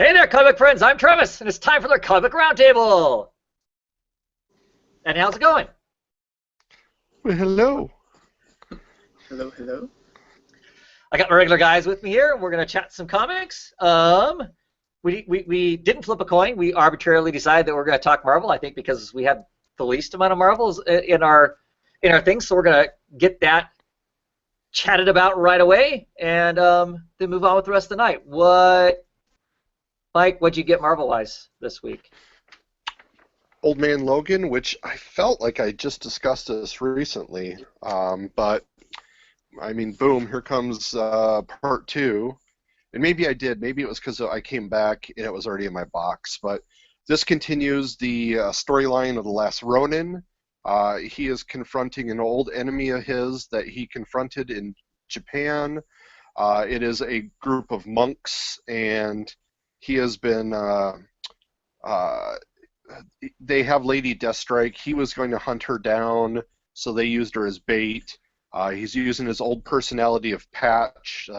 Hey there, comic friends. I'm Travis, and it's time for the Comic Roundtable. And how's it going? Well, hello. Hello, hello. I got my regular guys with me here, and we're gonna chat some comics. We didn't flip a coin. We arbitrarily decided that we're gonna talk Marvel. I think because we had the least amount of Marvels in our thing, so we're gonna get that chatted about right away, and then move on with the rest of the night. Mike? What'd you get Marvel-wise this week? Old Man Logan, which I felt like I just discussed this recently. But, I mean, boom, here comes part two. And maybe I did. Maybe it was because I came back and it was already in my box. But this continues the storyline of The Last Ronin. He is confronting an old enemy of his that he confronted in Japan. It is a group of monks, and he has been... they have Lady Deathstrike. He was going to hunt her down, so they used her as bait. He's using his old personality of Patch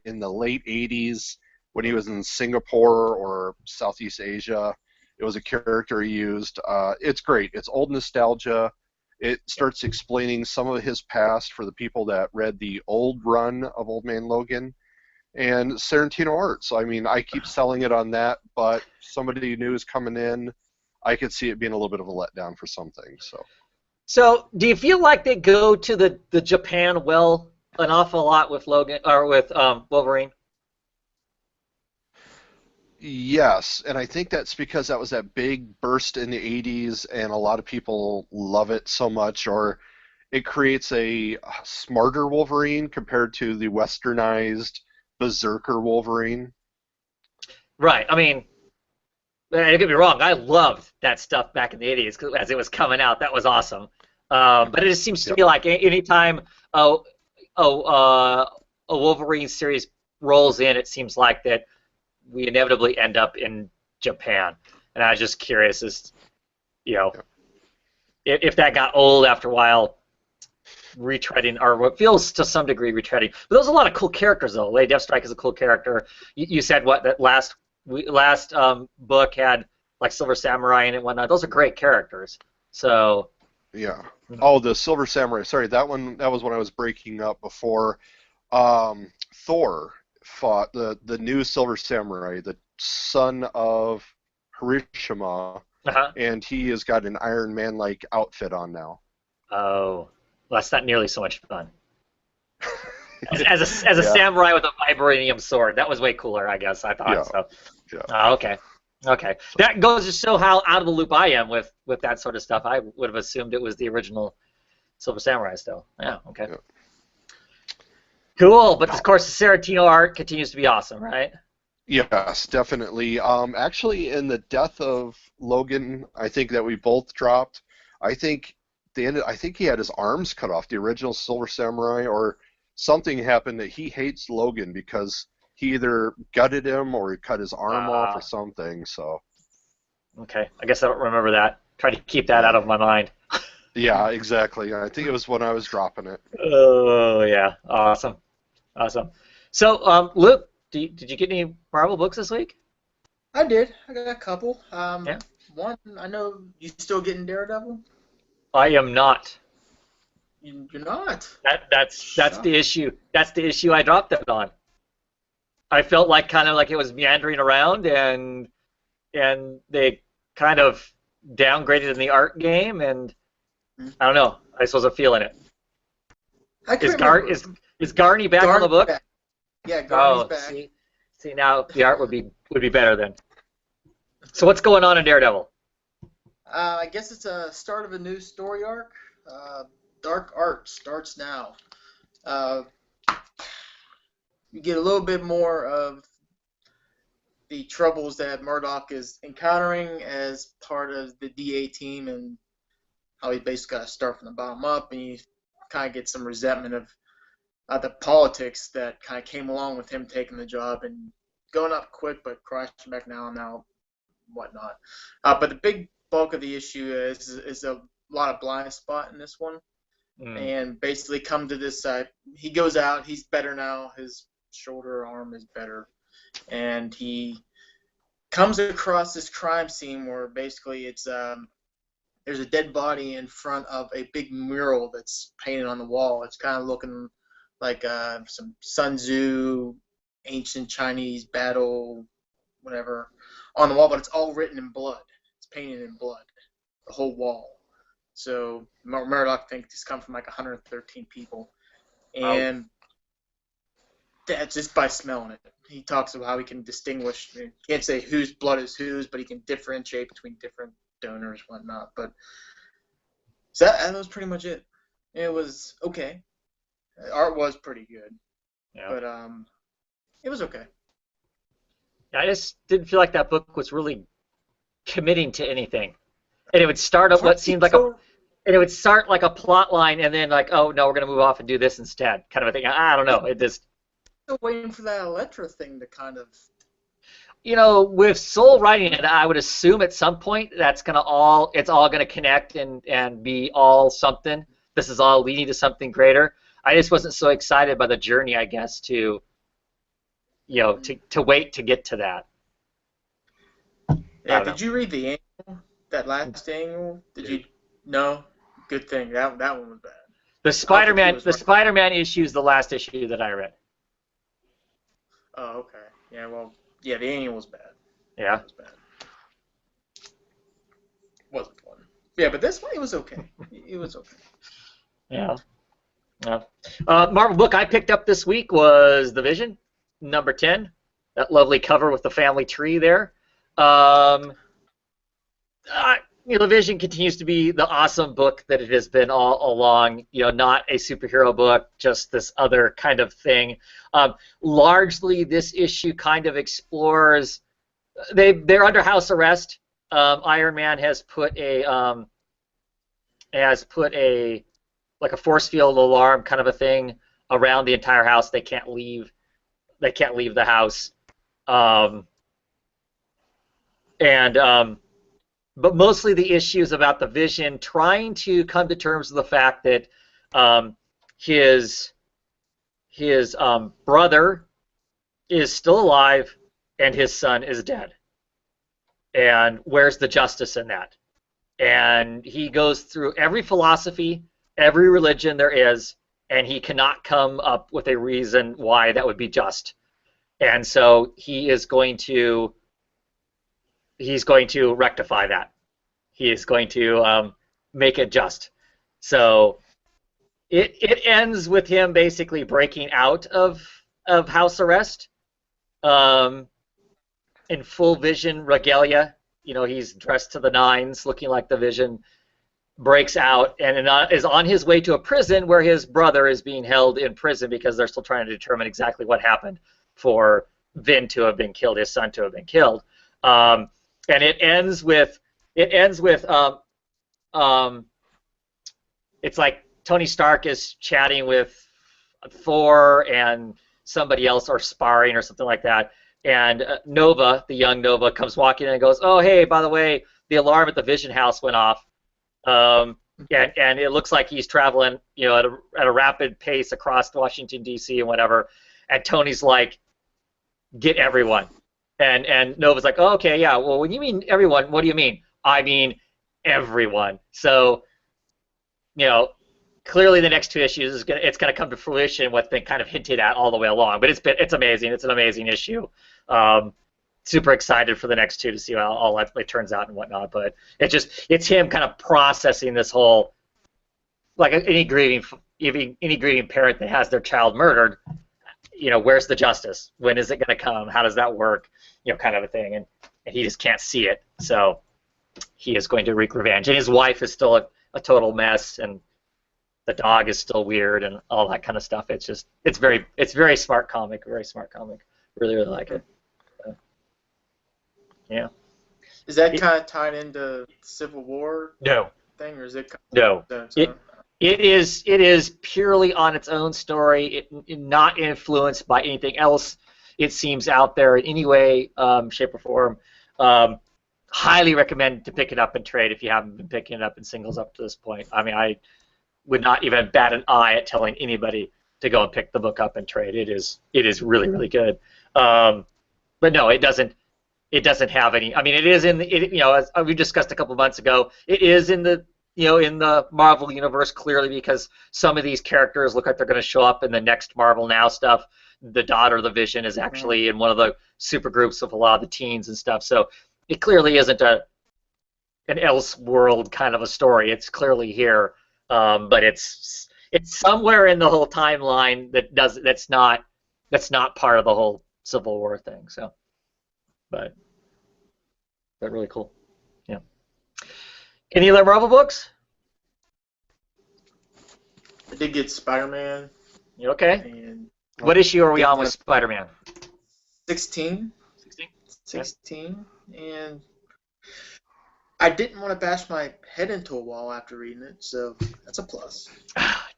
in the late 80s when he was in Singapore or Southeast Asia. It was a character he used. It's great. It's old nostalgia. It starts explaining some of his past for the people that read the old run of Old Man Logan. And Sorrentino art. So, I mean, I keep selling it on that, but somebody new is coming in. I could see it being a little bit of a letdown for some things. So, do you feel like they go to the Japan well an awful lot with Logan or with Wolverine? Yes, and I think that's because that was that big burst in the 80s, and a lot of people love it so much, or it creates a smarter Wolverine compared to the westernized Berserker Wolverine. Right. I mean, don't get me wrong. I loved that stuff back in the '80s as it was coming out. That was awesome. But it just seems to Yep. me like anytime a Wolverine series rolls in, it seems like that we inevitably end up in Japan. And I was just curious as you know Yep. if that got old after a while, retreading, or what feels to some degree retreading. But there's a lot of cool characters though. Lady Deathstrike is a cool character. You said what that last book had like Silver Samurai in it and whatnot. Those are great characters. So Yeah. Oh, the Silver Samurai. Sorry, that was when I was breaking up before. Thor fought the new Silver Samurai, the son of Hiroshima, uh-huh. and he has got an Iron Man-like outfit on now. Oh, well, that's not nearly so much fun. As a Yeah, samurai with a vibranium sword, that was way cooler. I guess I thought yeah, so. yeah. Oh, okay. Okay. So, That goes to show how out of the loop I am with that sort of stuff. I would have assumed it was the original Silver Samurai still. Yeah, okay. yeah. Cool. But of course, the Sarantino art continues to be awesome, right? Yes, definitely. Actually, in the death of Logan, I think that we both dropped. I think I think he had his arms cut off, the original Silver Samurai, or something happened that he hates Logan because he either gutted him or he cut his arm off or Uh, something. So, okay. I guess I don't remember that. Try to keep that out yeah. of my mind. Yeah, exactly. I think it was when I was dropping it. Oh, yeah. Awesome. Awesome. So, Luke, did you get any Marvel books this week? I did. I got a couple. Yeah. One, I know you still getting Daredevil. I am not. You're not. That's the Shock. issue. That's the issue I dropped it on. I felt like kind of like it was meandering around, and they kind of downgraded in the art game, and Hmm. I don't know. I just wasn't feeling it. I Is can't Gar remember. is Garney back on the Garney's book? back. Yeah, Garney's Oh, back. see now the art would be better then. So what's going on in Daredevil? I guess it's a start of a new story arc. Uh, Dark Art starts now. Uh, you get a little bit more of the troubles that Murdoch is encountering as part of the DA team and how he basically got to start from the bottom up, and you kind of get some resentment of the politics that kind of came along with him taking the job and going up quick but crashing back now, whatnot. But the big bulk of the issue is a lot of blind spot in this one, Mm, and basically come to this side. He goes out, he's better now, his shoulder arm is better, and he comes across this crime scene where basically it's there's a dead body in front of a big mural that's painted on the wall. It's kind of looking like some Sun Tzu, ancient Chinese battle, whatever, on the wall, but it's all written in blood. It's painted in blood, the whole wall. So Murdoch thinks it's come from like 113 people, and that's just by smelling it. He talks about how he can distinguish. He can't say whose blood is whose, but he can differentiate between different donors, whatnot. But so that was pretty much it. It was okay. Art was pretty good, but it was okay. I just didn't feel like that book was really committing to anything, and it would start up what seemed like and it would start like a plot line, and then like, oh no, we're gonna move off and do this instead, kind of a thing. I don't know. It just. Still waiting for that Elektra thing to kind of. You know, with Soule writing it, I would assume at some point it's all gonna connect and be all something. This is all leading to something greater. I just wasn't so excited by the journey, I guess, to wait to get to that. Yeah, did you read the annual? That last annual? Did you? No. Good thing that one was bad. The Spider-Man issue is the last issue that I read. Oh, okay. Yeah, well, yeah, the annual was bad. Yeah. It was bad. Wasn't fun. Yeah, but this one, it was okay. It was okay. Yeah. Yeah. Marvel book I picked up this week was The Vision, number 10. That lovely cover with the family tree there. The Vision continues to be the awesome book that it has been all along. Not a superhero book, just this other kind of thing. Largely, this issue kind of explores. They're under house arrest. Iron Man has put a like a force field alarm kind of a thing around the entire house. They can't leave. They can't leave the house. But mostly the issue is about the Vision trying to come to terms with the fact that his brother is still alive and his son is dead. And where's the justice in that? And he goes through every philosophy, every religion there is, and he cannot come up with a reason why that would be just. And so he's going to rectify that. He is going to make it just. So it ends with him basically breaking out of house arrest in full Vision regalia. He's dressed to the nines, looking like the Vision, breaks out and is on his way to a prison where his brother is being held in prison because they're still trying to determine exactly what happened for Vin to have been killed, his son to have been killed. And it ends with it's like Tony Stark is chatting with Thor and somebody else, or sparring or something like that, and Nova, the young Nova, comes walking in and goes, oh hey, by the way, the alarm at the Vision house went off, and it looks like he's traveling at a rapid pace across Washington D.C. and whatever, and Tony's like, get everyone. And Nova's like, oh, okay, yeah, well, when you mean everyone, what do you mean? I mean everyone. So, clearly the next two issues it's gonna come to fruition what's been kind of hinted at all the way along. But it's amazing. It's an amazing issue. Super excited for the next two to see how all that turns out and whatnot. But it's him kind of processing this whole, like any grieving parent that has their child murdered. Where's the justice? When is it going to come? How does that work? Kind of a thing. And he just can't see it. So he is going to wreak revenge. And his wife is still a total mess, and the dog is still weird, and all that kind of stuff. It's very smart comic. Very smart comic. Really, really like it. Yeah. Is that kind of tied into Civil War? No. Thing, or is it? No. It is purely on its own story, not influenced by anything else it seems out there in any way, shape, or form. Highly recommend to pick it up and trade if you haven't been picking it up in singles up to this point. I mean, I would not even bat an eye at telling anybody to go and pick the book up and trade. It is really, really good. But no, it doesn't it doesn't have any. I mean, it is in the, as we discussed a couple months ago, it is in the in the Marvel universe clearly because some of these characters look like they're going to show up in the next Marvel Now stuff. The daughter, the Vision, is actually in one of the super groups of a lot of the teens and stuff. So it clearly isn't an Elseworld kind of a story. It's clearly here, but it's somewhere in the whole timeline that's not part of the whole Civil War thing. So, but really cool. Yeah. Any other Marvel books? I did get Spider-Man. You okay? And what issue are we on with Spider-Man? 16. 16. 16. And I didn't want to bash my head into a wall after reading it, so that's a plus.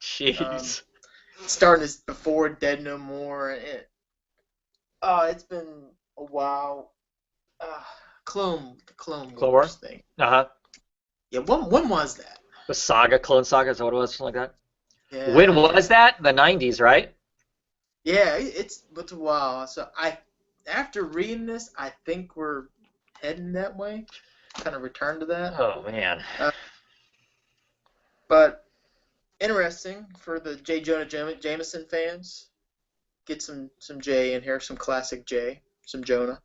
Jeez. Starting this before Dead No More. It's been a while. The Clone Wars thing. Uh-huh. Yeah, when was that? The Saga, Clone Saga, is that what it was? Something like that? Yeah. When was that? The 90s, right? Yeah, it's a while. So after reading this, I think we're heading that way. Kind of return to that. Oh, man. But interesting for the J. Jonah Jameson fans. Get some J in here, some classic J, some Jonah.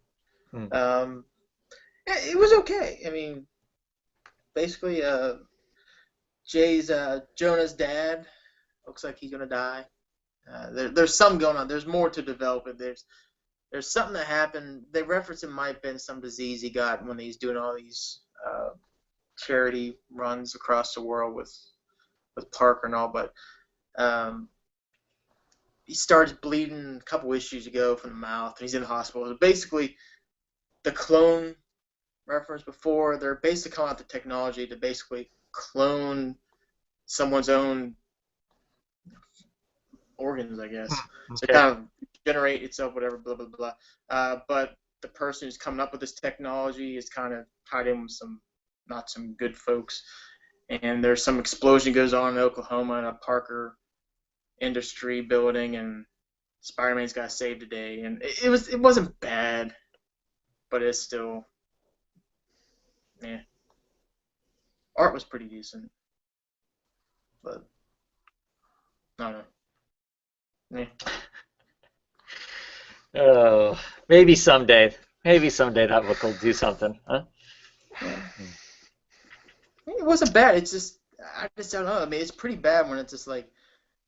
It was okay. I mean, basically, Jay's Jonah's dad looks like he's gonna die. There's some going on. There's more to develop it. There's something that happened. They reference it might have been some disease he got when he's doing all these charity runs across the world with Parker and all, but he starts bleeding a couple issues ago from the mouth, and he's in the hospital. Basically, the clone reference before, they're basically calling out the technology to basically clone someone's own organs, I guess. Okay. So kind of generate itself, whatever, blah, blah, blah. But the person who's coming up with this technology is kind of tied in with not some good folks. And there's some explosion goes on in Oklahoma in a Parker industry building, and Spider-Man's got saved the day. And it wasn't bad, but it's still, yeah. Art was pretty decent, but I don't know. Yeah. Oh, maybe someday. Maybe someday that book will do something, huh? Yeah. It wasn't bad. It's just I don't know. I mean, it's pretty bad when it's just like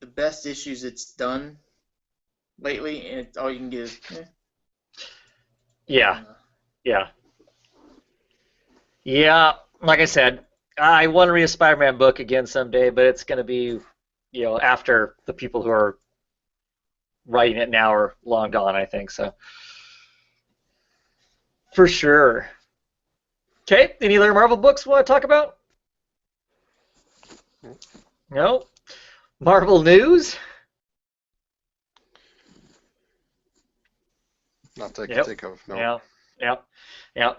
the best issues it's done lately, and all you can get is. Yeah. Yeah. Like I said, I want to read a Spider-Man book again someday, but it's going to be, after the people who are writing it now are long gone, I think, so. For sure. Okay, any other Marvel books we want to talk about? No? Marvel news? Not that I can think of, no. Yeah.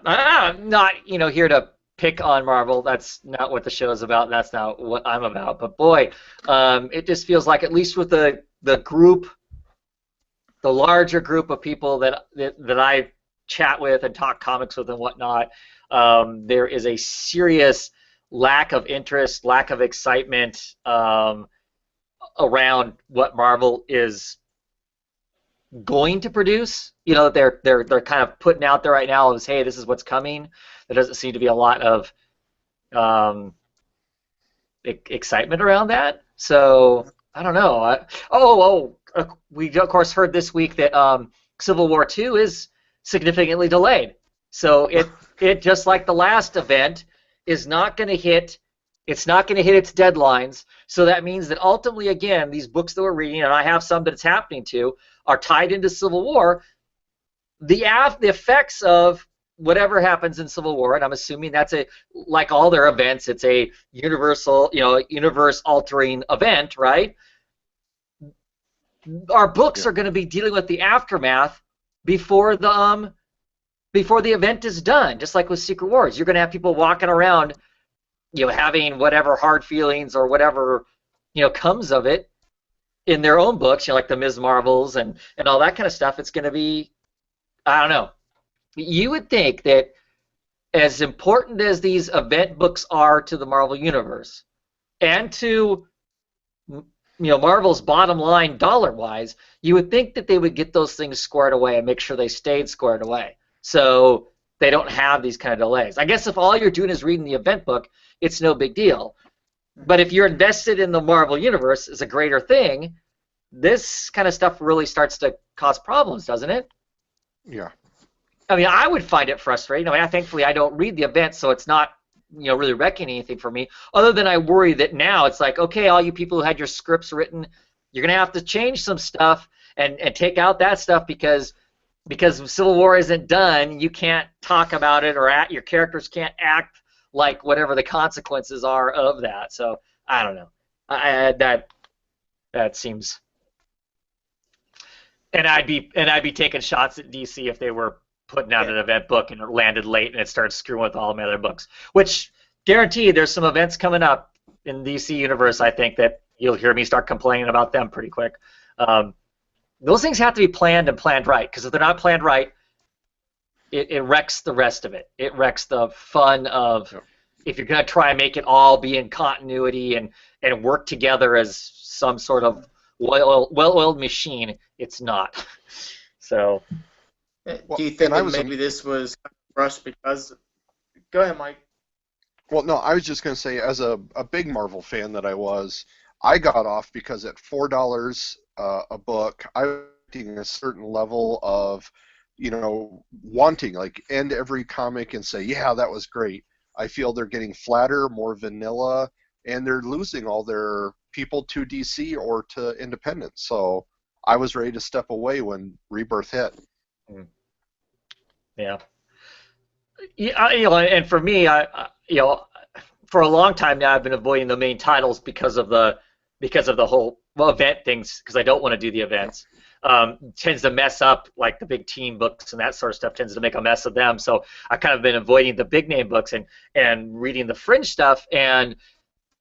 I'm not, here to pick on Marvel. That's not what the show is about. That's not what I'm about. But boy, it just feels like, at least with the group, the larger group of people that I chat with and talk comics with and whatnot, there is a serious lack of interest, lack of excitement around what Marvel is going to produce. They're kind of putting out there right now as, hey, this is what's coming. There doesn't seem to be a lot of excitement around that. So I don't know. We of course heard this week that Civil War II is significantly delayed. So it just like the last event is not going to hit. It's not going to hit its deadlines. So that means that ultimately, again, these books that we're reading, and I have some that it's happening to, are tied into Civil War. The effects of whatever happens in Civil War, and I'm assuming that's like all their events, it's a universal, universe-altering event, right? Our books are going to be dealing with the aftermath before the event is done. Just like with Secret Wars, you're going to have people walking around, having whatever hard feelings or whatever, comes of it in their own books, like the Ms. Marvels and all that kind of stuff. It's going to be, I don't know. you would think that as important as these event books are to the Marvel Universe and to Marvel's bottom line dollar-wise, you would think that they would get those things squared away and make sure they stayed squared away, so they don't have these kind of delays. I guess if all you're doing is reading the event book, it's no big deal. But if you're invested in the Marvel Universe as a greater thing, this kind of stuff really starts to cause problems, doesn't it? Yeah. I mean, I would find it frustrating. I mean, thankfully I don't read the events, so it's not really wrecking anything for me. Other than I worry that now it's like, okay, all you people who had your scripts written, you're gonna have to change some stuff and take out that stuff because Civil War isn't done. You can't talk about it, or your characters can't act like whatever the consequences are of that. So I don't know. That seems. And I'd be taking shots at DC if they were putting out an event book and it landed late and it started screwing with all my other books. Which, guaranteed, there's some events coming up in DC Universe, I think, that you'll hear me start complaining about them pretty quick. Those things have to be planned and planned right, because if they're not planned right, it wrecks the rest of it. It wrecks the fun of, if you're going to try and make it all be in continuity and work together as some sort of well-oiled machine, it's not. So. Do you think that maybe this was rushed because? Go ahead, Mike. Well, no, I was just going to say, as a big Marvel fan that I got off because at $4 a book, I was getting a certain level of, wanting, like, end every comic and say, yeah, that was great. I feel they're getting flatter, more vanilla, and they're losing all their people to DC or to independent. So I was ready to step away when Rebirth hit. Yeah. And for me, for a long time now, I've been avoiding the main titles because of the whole event things, because I don't want to do the events. Tends to mess up, like, the big team books and that sort of stuff tends to make a mess of them. So I've kind of been avoiding the big name books and reading the fringe stuff, and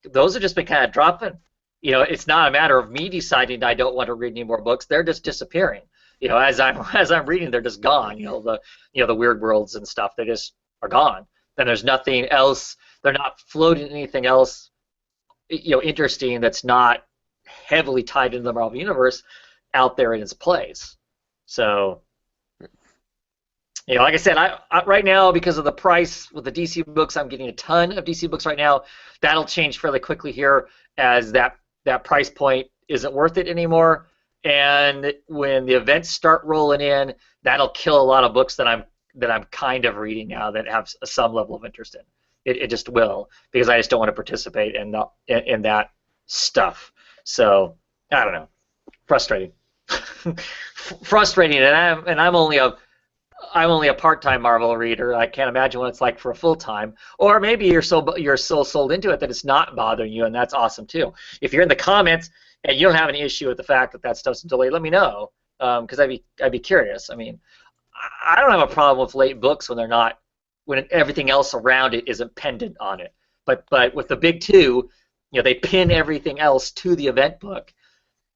those have just been kind of dropping. It's not a matter of me deciding I don't want to read any more books; they're just disappearing. As I'm reading, they're just gone. The Weird Worlds and stuff, they just are gone. Then there's nothing else. They're not floating anything else, interesting that's not heavily tied into the Marvel Universe out there in its place. So, like I said, I right now, because of the price with the DC books, I'm getting a ton of DC books right now. That'll change fairly quickly here, as that price point isn't worth it anymore. And when the events start rolling in, that'll kill a lot of books that I'm kind of reading now that have some level of interest in. It just will, because I just don't want to participate in that stuff. So I don't know, frustrating, frustrating. And I'm only a part-time Marvel reader. I can't imagine what it's like for a full-time. Or maybe you're so sold into it that it's not bothering you, and that's awesome too. If you're in the comments and you don't have any issue with the fact that stuff's delayed, let me know, because I'd be curious. I mean, I don't have a problem with late books when everything else around it isn't pendant on it. But with the big two, they pin everything else to the event book,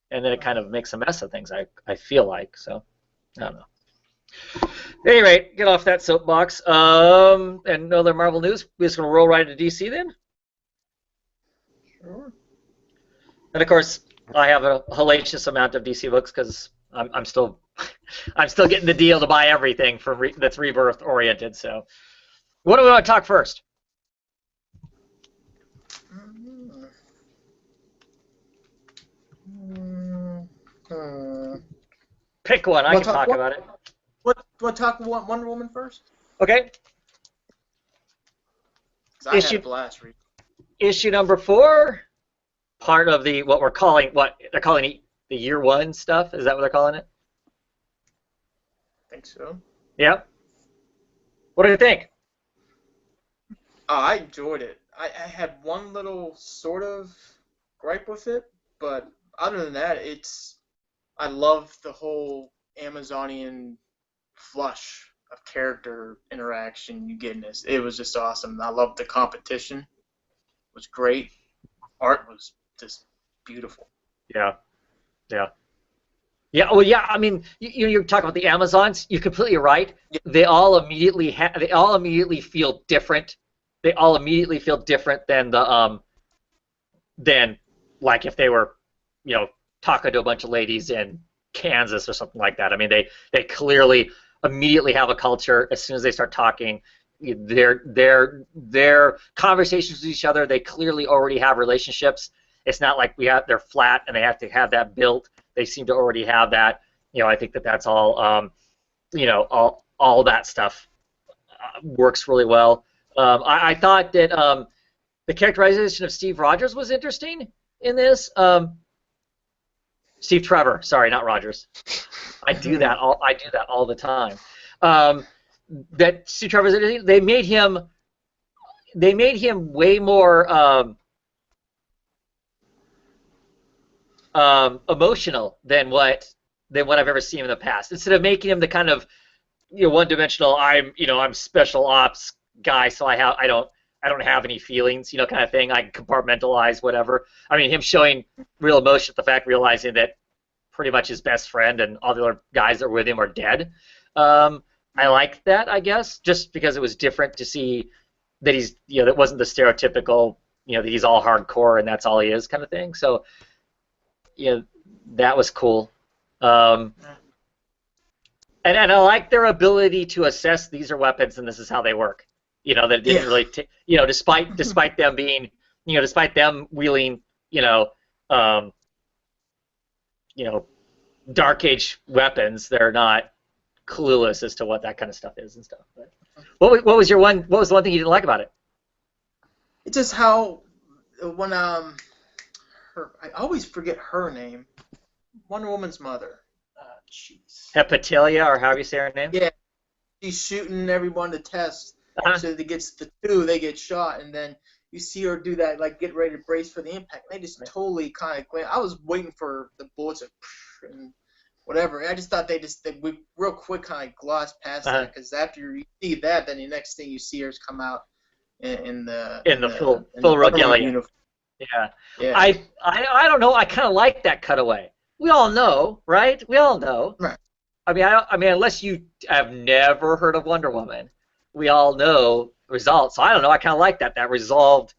and then it kind of makes a mess of things. I feel like, so I don't know. At any rate, get off that soapbox. And no other Marvel news. We're just gonna roll right into DC then. Sure. And of course, I have a hellacious amount of DC books because I'm still getting the deal to buy everything that's Rebirth oriented. So, what do we want to talk first? Pick one. I can talk about it. What talk Wonder Woman first? Okay. I had a blast reading. Issue number 4. Part of what they're calling the year 1 stuff. Is that what they're calling it? I think so. Yep. What do you think? I enjoyed it. I had one little sort of gripe with it, but other than that, I love the whole Amazonian flush of character interaction you get in this. It was just awesome. I loved the competition. It was great. Art was just beautiful. Yeah. Yeah, well, yeah. I mean, you're talking about the Amazons. You're completely right. Yeah. They all immediately feel different. They all immediately feel different than like if they were, you know, talking to a bunch of ladies in Kansas or something like that. I mean, they clearly immediately have a culture as soon as they start talking. Their conversations with each other, they clearly already have relationships. It's not like they're flat and they have to have that built. They seem to already have that. I think that's all. All that stuff works really well. I thought that the characterization of Steve Rogers was interesting in this. Steve Trevor, sorry, not Rogers. I do that all the time. That Steve Trevor, they made him way more emotional than what I've ever seen in the past. Instead of making him the kind of one-dimensional, I'm special ops guy, so I don't have any feelings, kind of thing. I can compartmentalize whatever. I mean, him showing real emotion at the fact, realizing that pretty much his best friend and all the other guys that were with him are dead. I liked that, I guess, just because it was different to see that he's, that wasn't the stereotypical, that he's all hardcore and that's all he is kind of thing. So, that was cool. And I like their ability to assess these are weapons and this is how they work. That it didn't really, despite them being, despite them wielding, Dark Age weapons, they're not clueless as to what that kind of stuff is and stuff. But what was the one thing you didn't like about it? It's just how when I always forget her name, Wonder Woman's mother. Jeez. Hepatilia, or however you say her name. Yeah, she's shooting everyone to test. So they gets the two, they get shot, and then you see her do that, like get ready to brace for the impact. They just totally kind of. I was waiting for the bullets and whatever. I just thought they real quick kind of glossed past that, because after you see that, then the next thing you see her is come out in the full regalia. Yeah. I don't know. I kind of like that cutaway. We all know, right? We all know. Right. I mean, unless you have never heard of Wonder Woman, we all know the results. So I don't know. I kind of like that resolved.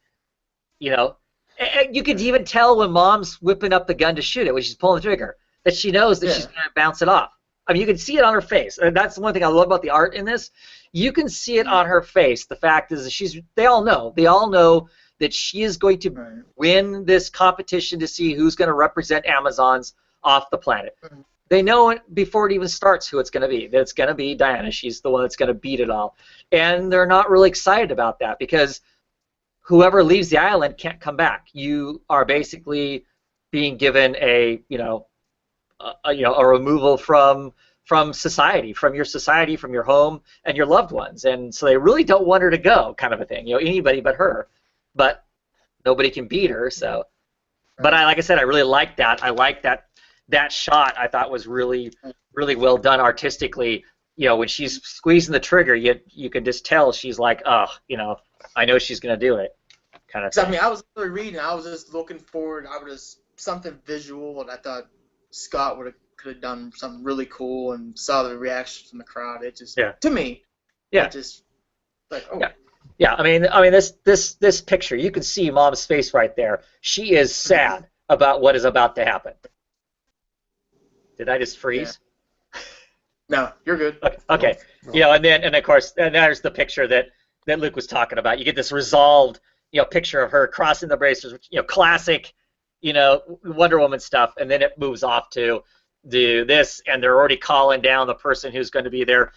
And you could even tell when Mom's whipping up the gun to shoot it, when she's pulling the trigger, that she knows that she's going to bounce it off. I mean, you can see it on her face, and that's the one thing I love about the art in this. You can see it on her face. The fact is that they all know that she is going to win this competition to see who's going to represent Amazons off the planet. They know it before it even starts who it's going to be. That it's going to be Diana. She's the one that's going to beat it all. And they're not really excited about that, because whoever leaves the island can't come back. You are basically being given a removal from society, from your home, and your loved ones. And so they really don't want her to go, kind of a thing. Anybody but her. But nobody can beat her. So, but like I said, I really like that. I like that shot. I thought was really, really well done artistically. When she's squeezing the trigger, you can just tell she's like, I know she's gonna do it, kind of thing. I mean, I was reading. I was just looking forward. I was something visual, and I thought Scott could have done something really cool, and saw the reaction from the crowd. It just, to me, it just like, oh. Yeah. I mean, this picture, you can see Mom's face right there. She is sad about what is about to happen. Did I just freeze? Yeah. No, you're good. Okay. And of course, there's the picture that Luke was talking about. You get this resolved, picture of her crossing the bracers, classic, Wonder Woman stuff, and then it moves off to do this, and they're already calling down the person who's going to be their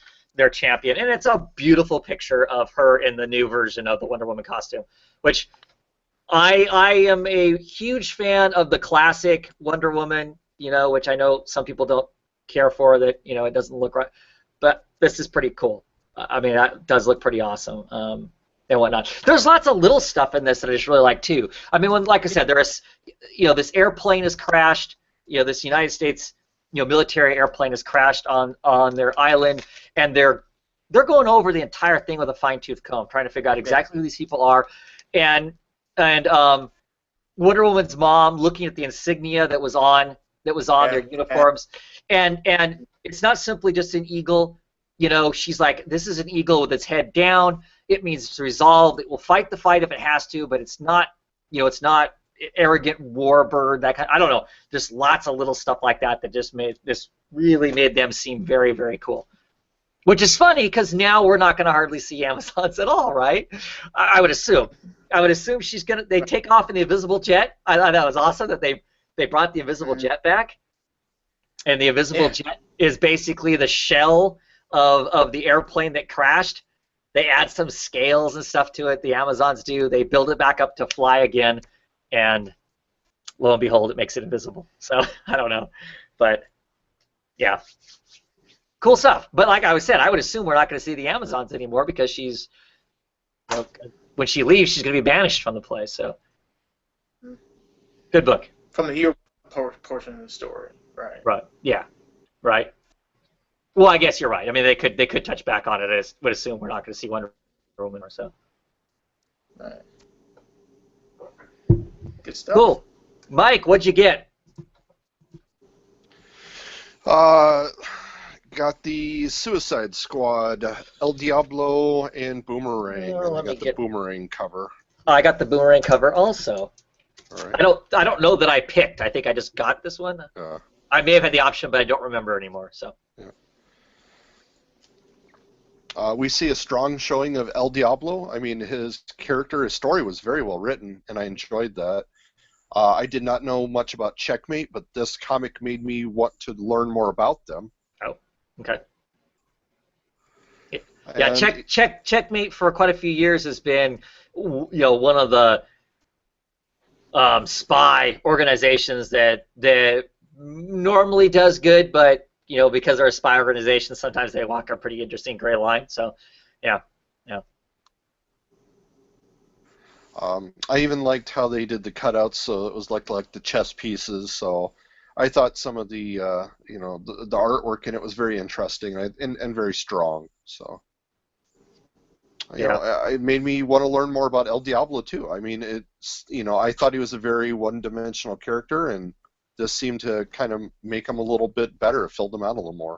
champion, and it's a beautiful picture of her in the new version of the Wonder Woman costume, which I am a huge fan of the classic Wonder Woman, which I know some people don't care for, that it doesn't look right, but this is pretty cool. I mean, that does look pretty awesome, and whatnot. There's lots of little stuff in this that I just really like too. I mean, like I said, this airplane has crashed. This United States military airplane has crashed on their island, and they're going over the entire thing with a fine-tooth comb, trying to figure out exactly who these people are, and Wonder Woman's mom looking at the insignia that was on that was on Yeah. their uniforms, and it's not simply just an eagle. You know, she's like, this is an eagle with its head down. It means it's resolved. It will fight the fight if it has to, but it's not, you know, it's not arrogant warbird. That kind. I don't know. Just lots of little stuff like that that just really made them seem very, very cool. Which is funny because now we're not going to hardly see Amazons at all, right? I would assume. I would assume they take off in the invisible jet. I thought that was awesome that they brought the invisible jet back, and the invisible jet is basically the shell of the airplane that crashed. They add some scales and stuff to it. The Amazons do. They build it back up to fly again, and lo and behold, it makes it invisible. So I don't know, but yeah. Cool stuff. But like I said, I would assume we're not going to see the Amazons anymore because she's, you know, when she leaves, she's going to be banished from the place. So, good book. From the hero portion of the story, right? Right. Yeah. Right. Well, I guess you're right. I mean, they could touch back on it. I would assume we're not going to see Wonder Woman or so. Right. Good stuff. Cool. Mike, what'd you get? Got the Suicide Squad, El Diablo, and Boomerang. Oh, And I let me got the get- Boomerang cover. I got the Boomerang cover also. All right. I don't know that I picked. I think I just got this one. I may have had the option, but I don't remember anymore. So. We see a strong showing of El Diablo. I mean, his story was very well written, and I enjoyed that. I did not know much about Checkmate, but this comic made me want to learn more about them. Oh, okay. Yeah, Checkmate for quite a few years has been, you know, one of the spy organizations that normally does good, but you know, because they're a spy organization, sometimes they walk a pretty interesting gray line. So, yeah. I even liked how they did the cutouts, so it was like the chess pieces. So I thought some of the the artwork in it was very interesting and very strong. So it made me want to learn more about El Diablo too. I mean, it's I thought he was a very one-dimensional character, and this seemed to kind of make him a little bit better, filled him out a little more.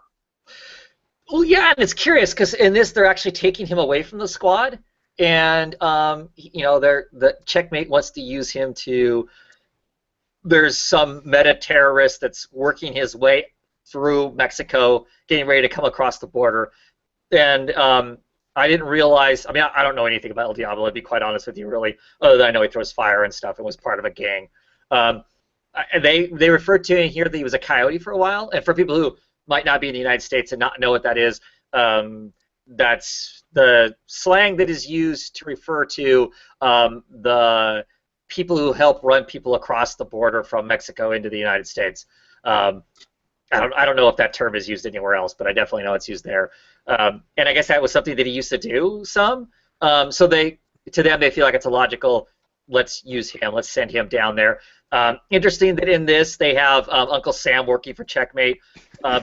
Well, yeah, and it's curious because in this they're actually taking him away from the squad. And the Checkmate wants to use him to. There's some meta terrorist that's working his way through Mexico, getting ready to come across the border. And I didn't realize. I mean, I don't know anything about El Diablo. To be quite honest with you, really, other than I know he throws fire and stuff and was part of a gang. They referred to in here that he was a coyote for a while. And for people who might not be in the United States and not know what that is, that's the slang that is used to refer to the people who help run people across the border from Mexico into the United States. I don't know if that term is used anywhere else, but I definitely know it's used there. And I guess that was something that he used to do some. So to them, they feel like it's a logical, let's use him, let's send him down there. Interesting that in this they have Uncle Sam working for Checkmate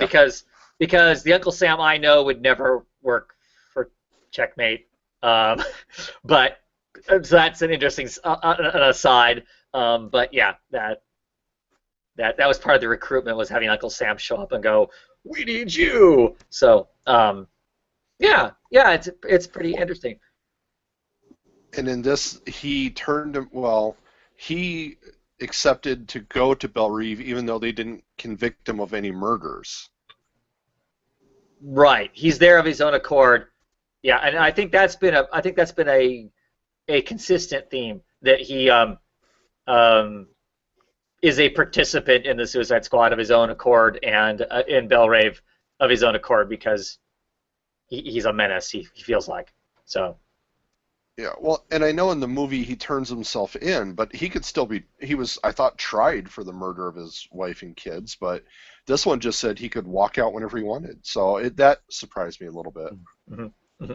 because the Uncle Sam I know would never work for Checkmate. But so that's an interesting an aside. But yeah, that was part of the recruitment, was having Uncle Sam show up and go, "We need you." So yeah, it's pretty interesting. And in this, he accepted to go to Bellerive even though they didn't convict him of any murders. Right, he's there of his own accord. Yeah, and I think that's been a consistent theme, that he is a participant in the Suicide Squad of his own accord, and in Bellerive of his own accord, because he's a menace. He feels like so. Yeah, well, and I know in the movie he turns himself in, but he could still be. He was, I thought, tried for the murder of his wife and kids, but this one just said he could walk out whenever he wanted. So that surprised me a little bit. Mm-hmm. Mm-hmm.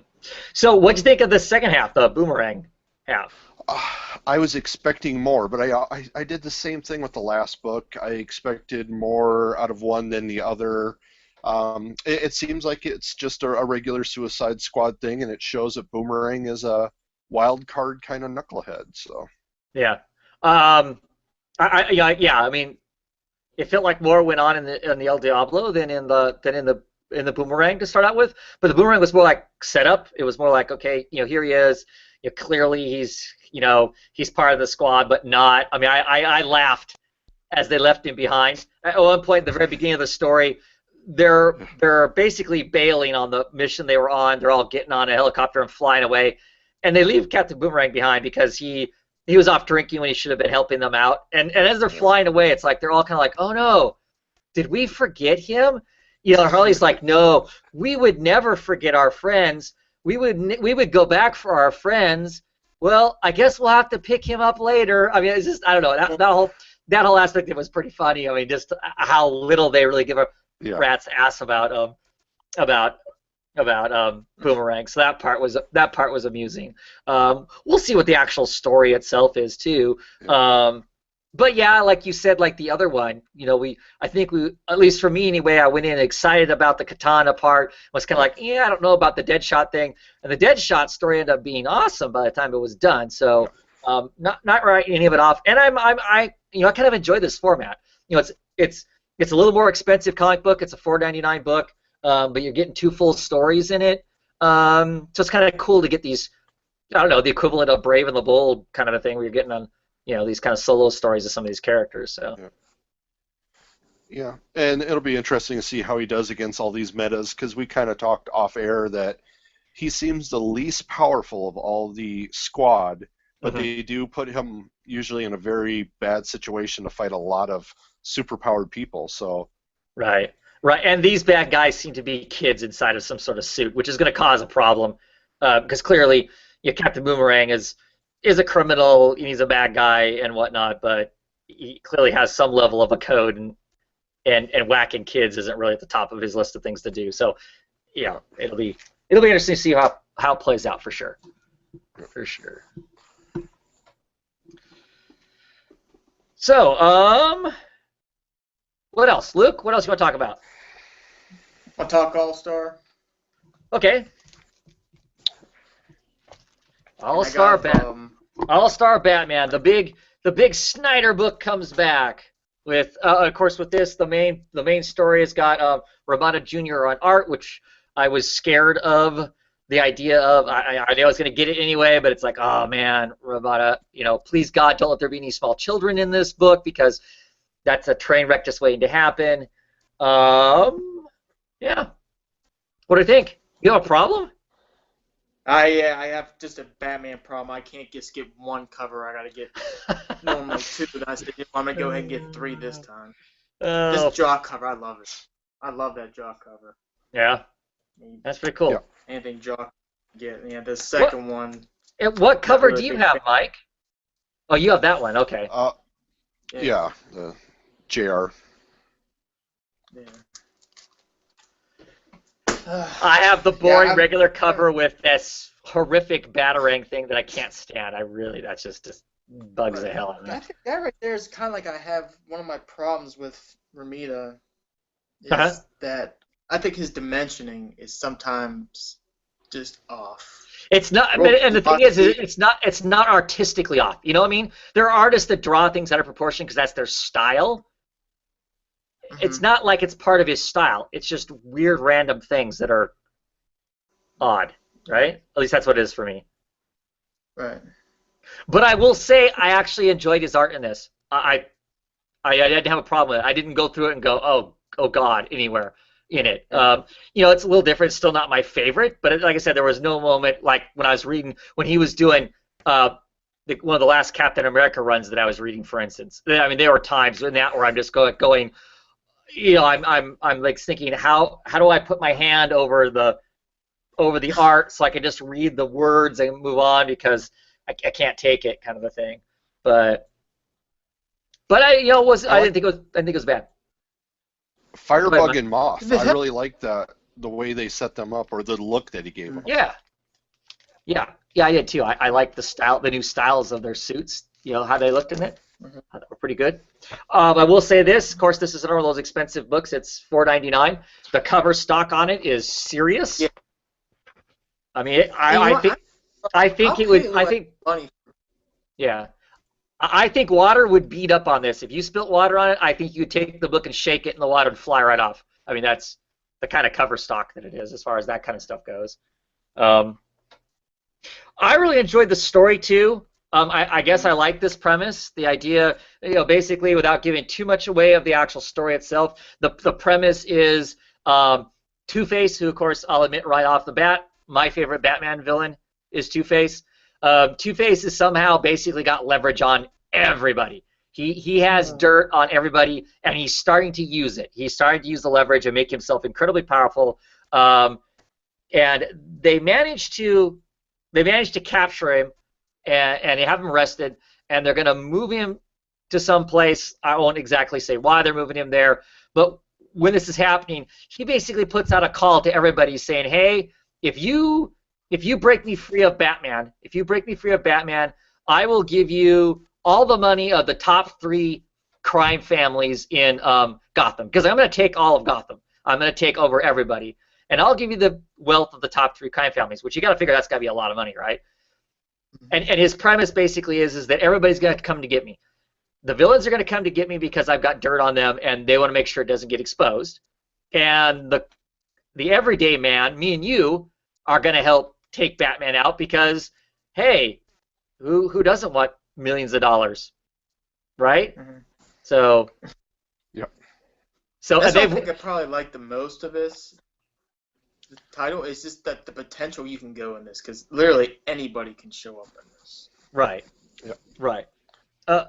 So, what'd you think of the second half, the Boomerang half? I was expecting more, but I did the same thing with the last book. I expected more out of one than the other. It seems like it's just a regular Suicide Squad thing, and it shows that Boomerang is a wild card kind of knucklehead. So yeah, I mean, It felt like more went on in the El Diablo than in the Boomerang to start out with. But the Boomerang was more like set up. It was more like, okay, here he is. Clearly he's part of the squad, but not. I mean, I laughed as they left him behind. At one point, at the very beginning of the story, they're basically bailing on the mission they were on. They're all getting on a helicopter and flying away, and they leave Captain Boomerang behind because he was off drinking when he should have been helping them out. And as they're flying away, it's like they're all kind of like, oh no, did we forget him? Harley's like, no, we would never forget our friends. We would go back for our friends. Well, I guess we'll have to pick him up later. I mean, it's just, I don't know, that whole aspect of it was pretty funny. I mean, just how little they really give a rat's ass about Boomerang. So that part was amusing. We'll see what the actual story itself is too. But yeah, like you said, like the other one, I think at least for me anyway, I went in excited about the katana part. Was kind of like, I don't know about the Deadshot thing, and the Deadshot story ended up being awesome by the time it was done. So not writing any of it off, and I kind of enjoy this format. It's a little more expensive comic book. It's a $4.99 book, but you're getting 2 full stories in it. So it's kind of cool to get these, I don't know, the equivalent of Brave and the Bold kind of a thing where you're getting on, these kind of solo stories of some of these characters. So. Yeah, and it'll be interesting to see how he does against all these metas, because we kind of talked off air that he seems the least powerful of all the squad, but they do put him usually in a very bad situation to fight a lot of superpowered people. So. Right, and these bad guys seem to be kids inside of some sort of suit, which is going to cause a problem, because clearly, Captain Boomerang is a criminal, and he's a bad guy and whatnot, but he clearly has some level of a code, and whacking kids isn't really at the top of his list of things to do. So, it'll be interesting to see how it plays out for sure. For sure. So, what else, Luke? What else you want to talk about? I'll talk All-Star. Okay. All-Star Batman. All-Star Batman. The big Snyder book comes back with, of course, with this the main story has got Romana Jr. on art, which I was scared of the idea of. I knew I was going to get it anyway, but it's like, oh man, Romana, please God, don't let there be any small children in this book, because that's a train wreck just waiting to happen. Yeah. What do you think? You have a problem? I have just a Batman problem. I can't just get one cover. I gotta get normally 2. And I said, I'm gonna go ahead and get 3 this time. This jaw cover, I love it. I love that jaw cover. Yeah, that's pretty cool. Yeah. Anything jaw get? Yeah, the second one. What cover do you have, Mike? Oh, you have that one. Okay. Yeah, the JR. Yeah. I have the boring regular cover with this horrific Batarang thing that I can't stand. That just bugs the hell out of me. That right there is kind of like I have one of my problems with Romita. Is that I think his dimensioning is sometimes just off. It's not, and the thing is, it's not artistically off. You know what I mean? There are artists that draw things out of proportion because that's their style. It's not like it's part of his style. It's just weird, random things that are odd, right? At least that's what it is for me. Right. But I will say I actually enjoyed his art in this. I didn't have a problem with it. I didn't go through it and go, oh God, anywhere in it. It's a little different. It's still not my favorite, but like I said, there was no moment like when I was reading, when he was doing one of the last Captain America runs that I was reading, for instance. I mean, there were times in that where I'm just going, I'm like thinking, how do I put my hand over the art so I can just read the words and move on, because I can't take it, kind of a thing. But I didn't think it was bad. Firebug and Moth. I really like the way they set them up, or the look that he gave them. Yeah, I did too. I like the new styles of their suits. How they looked in it. They were pretty good. I will say this. Of course, this is one of those expensive books. It's $4.99. The cover stock on it is serious. Yeah. I mean, I think money. Yeah. I think water would beat up on this. If you spilt water on it, I think you'd take the book and shake it, and the water would fly right off. I mean, that's the kind of cover stock that it is, as far as that kind of stuff goes. Um, I really enjoyed the story too. I guess I like this premise. The idea, basically, without giving too much away of the actual story itself, the premise is Two-Face, who, of course, I'll admit right off the bat, my favorite Batman villain is Two-Face. Two-Face has somehow basically got leverage on everybody. He has dirt on everybody, and he's starting to use it. He's starting to use the leverage and make himself incredibly powerful. And they managed to capture him, and they have him arrested, and they're going to move him to some place. I won't exactly say why they're moving him there, but when this is happening, he basically puts out a call to everybody saying, "Hey, if you break me free of Batman, I will give you all the money of the top 3 crime families in Gotham, because I'm going to take all of Gotham. I'm going to take over everybody, and I'll give you the wealth of the top 3 crime families," which you got to figure that's got to be a lot of money, right? And his premise basically is that everybody's going to come to get me. The villains are going to come to get me because I've got dirt on them, and they want to make sure it doesn't get exposed. And the everyday man, me and you, are going to help take Batman out because, hey, who doesn't want millions of dollars, right? Mm-hmm. So, Yep. So that's what I think I probably like the most of this. The title is just that the potential you can go in this, because literally anybody can show up in this. Right. Yep. Right. Yeah.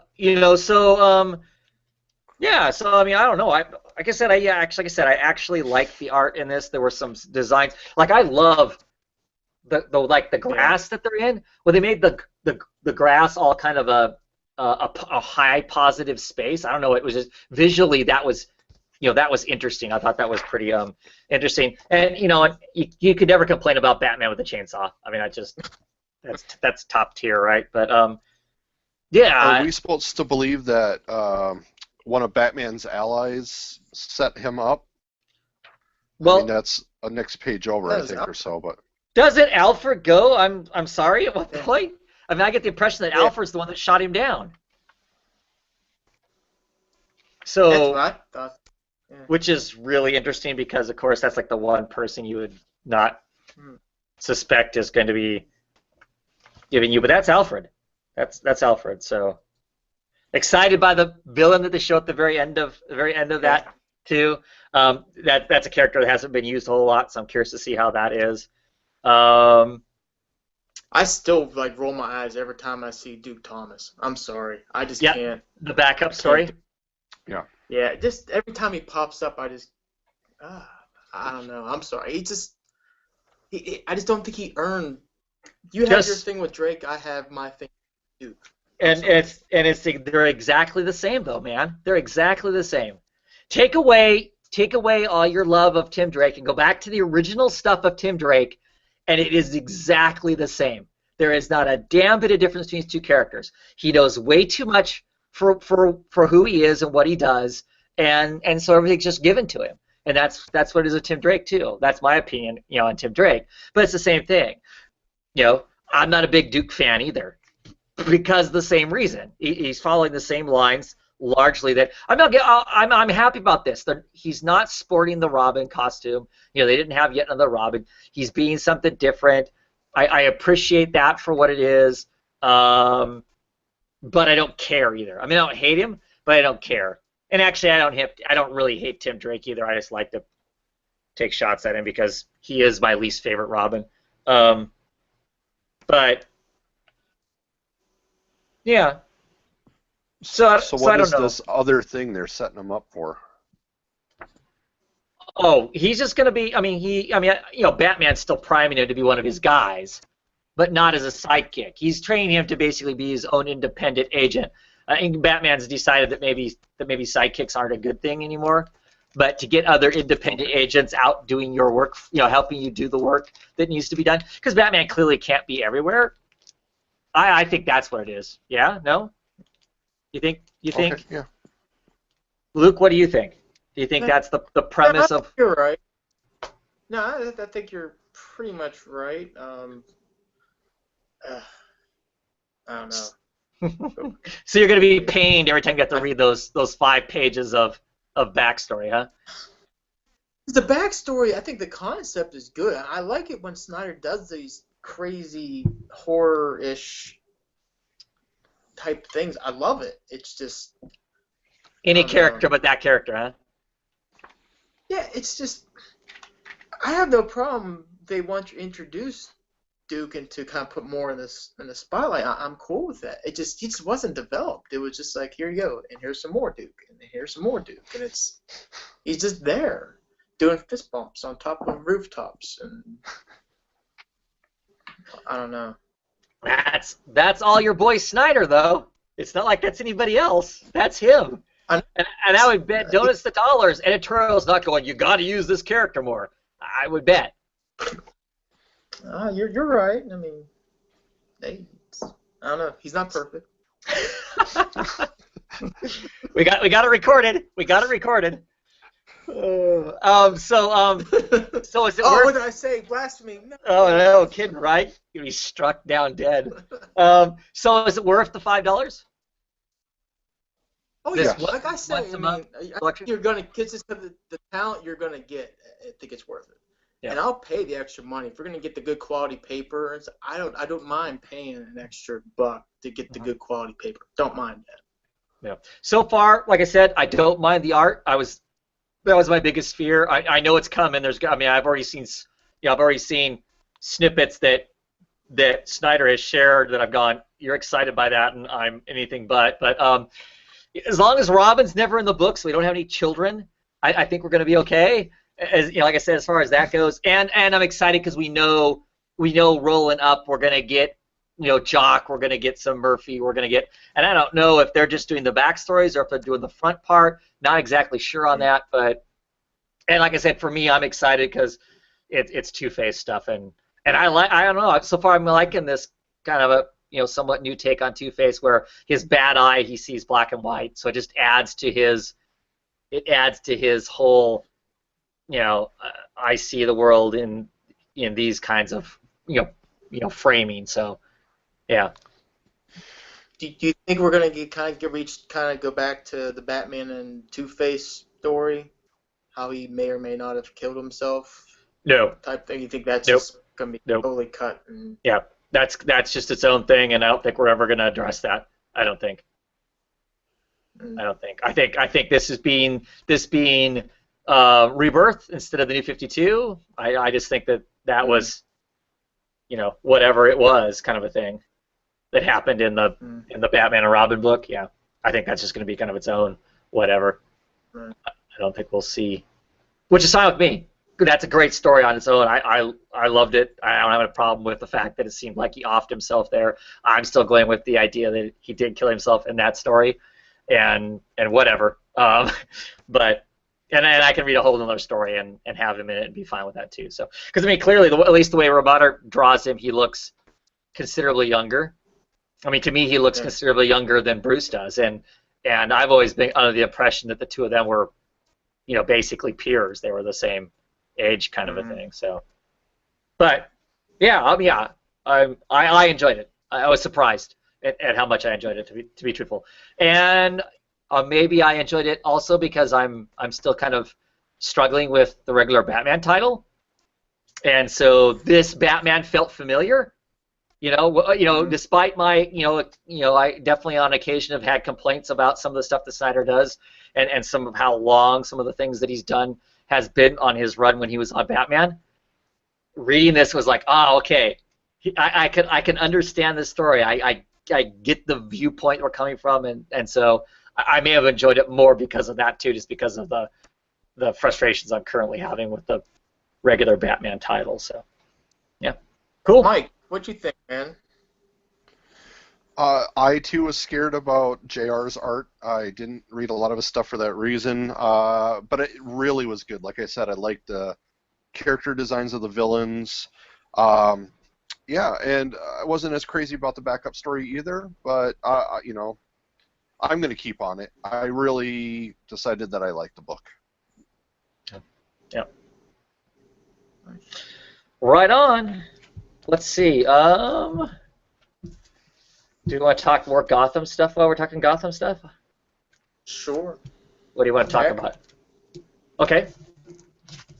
So I mean, I don't know. I actually like the art in this. There were some designs. Like, I love the grass that they're in. Well, they made the grass all kind of a high positive space. I don't know. It was just visually that was interesting. I thought that was pretty interesting. And you could never complain about Batman with a chainsaw. I mean, that's top tier, right? But yeah. Are we supposed to believe that one of Batman's allies set him up? Well, I mean, that's a next page over, I think, or so. But doesn't Alfred go? I'm sorry. At what point? I mean, I get the impression that Alfred's the one that shot him down. So, that's what I thought. Yeah. Which is really interesting because, of course, that's like the one person you would not suspect is going to be giving you. But that's Alfred. That's Alfred. So excited by the villain that they show at the very end of that too. That's a character that hasn't been used a whole lot, so I'm curious to see how that is. I still roll my eyes every time I see Duke Thomas. I'm sorry, I just can't. The backup story. Yeah. Yeah, just every time he pops up, I just I don't know. I'm sorry. I just don't think he earned. You have your thing with Drake. I have my thing with Duke. They're exactly the same though, man. They're exactly the same. Take away all your love of Tim Drake and go back to the original stuff of Tim Drake, and it is exactly the same. There is not a damn bit of difference between these two characters. He knows way too much for who he is and what he does, and so everything's just given to him. And that's what it is with Tim Drake too. That's my opinion, on Tim Drake. But it's the same thing. I'm not a big Duke fan either, because of the same reason. He's following the same lines largely. That I'm happy about this. He's not sporting the Robin costume. They didn't have yet another Robin. He's being something different. I appreciate that for what it is. But I don't care either. I mean, I don't hate him, but I don't care. And actually, I don't really hate Tim Drake either. I just like to take shots at him because he is my least favorite Robin. But yeah. So what I don't is know. this other thing they're setting him up for? Oh, he's just going to be. Batman's still priming him to be one of his guys, but not as a sidekick. He's training him to basically be his own independent agent. I think Batman's decided that maybe sidekicks aren't a good thing anymore, but to get other independent agents out doing your work, helping you do the work that needs to be done, because Batman clearly can't be everywhere. I think that's what it is. Yeah? No? You think? Okay, yeah. Luke, what do you think? Do you think that's the premise of? You're right. No, I think you're pretty much right. I don't know. So you're going to be pained every time you have to read those 5 pages of backstory, huh? The backstory, I think the concept is good. I like it when Snyder does these crazy horror-ish type things. I love it. It's just Any I don't know. character but that character, huh? Yeah, it's just I have no problem. They want to introduce Duke and to kind of put more in the spotlight. I'm cool with that. He just wasn't developed. It was just like, here you go, and here's some more Duke, and here's some more Duke, and he's just there doing fist bumps on top of rooftops, and I don't know. That's all your boy Snyder, though. It's not like that's anybody else. That's him. And I would bet, notice the dollars. Editorial's not going, you got to use this character more. I would bet. You're right. I mean, I don't know. He's not perfect. we got it recorded. We got it recorded. So is it Oh, worth? what did I say? Blasphemy. No. Oh no, kidding, right? You'd be struck down dead. So is it worth the $5? Oh This yeah, Yes. like I said, once a I month mean, collection? you're gonna get just the talent you're gonna get. I think it's worth it. Yeah. And I'll pay the extra money if we're gonna get the good quality paper. I don't mind paying an extra buck to get the good quality paper. Don't mind that. Yeah. So far, like I said, I don't mind the art. That was my biggest fear. I know it's coming. I've already seen snippets that Snyder has shared that I've gone, you're excited by that, and I'm anything but. But as long as Robin's never in the book, so we don't have any children, I think we're going to be okay. As like I said, as far as that goes, and I'm excited because we know rolling up, we're going to get Jock, we're going to get some Murphy, we're going to get, and I don't know if they're just doing the backstories or if they're doing the front part. Not exactly sure on that, but like I said, for me, I'm excited because it's Two-Face stuff, and I don't know. So far, I'm liking this kind of a somewhat new take on Two-Face, where his bad eye, he sees black and white, so it just adds to his whole I see the world in these kinds of framing. So yeah. Do you think we're gonna go back to the Batman and Two-Face story? How he may or may not have killed himself? No. Type thing. You think that's Nope. just gonna be Nope. totally cut? And... Yeah. That's just its own thing, and I don't think we're ever gonna address that. I don't think. I think this being Rebirth instead of the New 52. I just think that was whatever it was, kind of a thing that happened in the Batman and Robin book. Yeah, I think that's just going to be kind of its own whatever. Right. I don't think we'll see, which is fine with me. That's a great story on its own. I loved it. I don't have a problem with the fact that it seemed like he offed himself there. I'm still going with the idea that he did kill himself in that story, and whatever. But I can read a whole another story and have him in it and be fine with that too. So because clearly at least the way Romana draws him, he looks considerably younger. To me, he looks considerably younger than Bruce does, and I've always been under the impression that the two of them were, basically peers. They were the same age, kind of a thing. So, but yeah, I enjoyed it. I was surprised at how much I enjoyed it, to be truthful, and maybe I enjoyed it also because I'm still kind of struggling with the regular Batman title, and so this Batman felt familiar. Despite my, I definitely on occasion have had complaints about some of the stuff that Snyder does, and some of how long some of the things that he's done has been on his run when he was on Batman. Reading this was like, oh, okay, I can understand this story. I get the viewpoint we're coming from, and so I may have enjoyed it more because of that too, just because of the frustrations I'm currently having with the regular Batman title. So, yeah, cool. Mike, what you think, man? I too was scared about JR's art. I didn't read a lot of his stuff for that reason, but it really was good. Like I said, I liked the character designs of the villains. Yeah, and I wasn't as crazy about the backup story either, but I'm going to keep on it. I really decided that I liked the book. Yeah. Right on. Let's see. Do you want to talk more Gotham stuff while we're talking Gotham stuff? Sure. What do you want to talk Heck. about? Okay.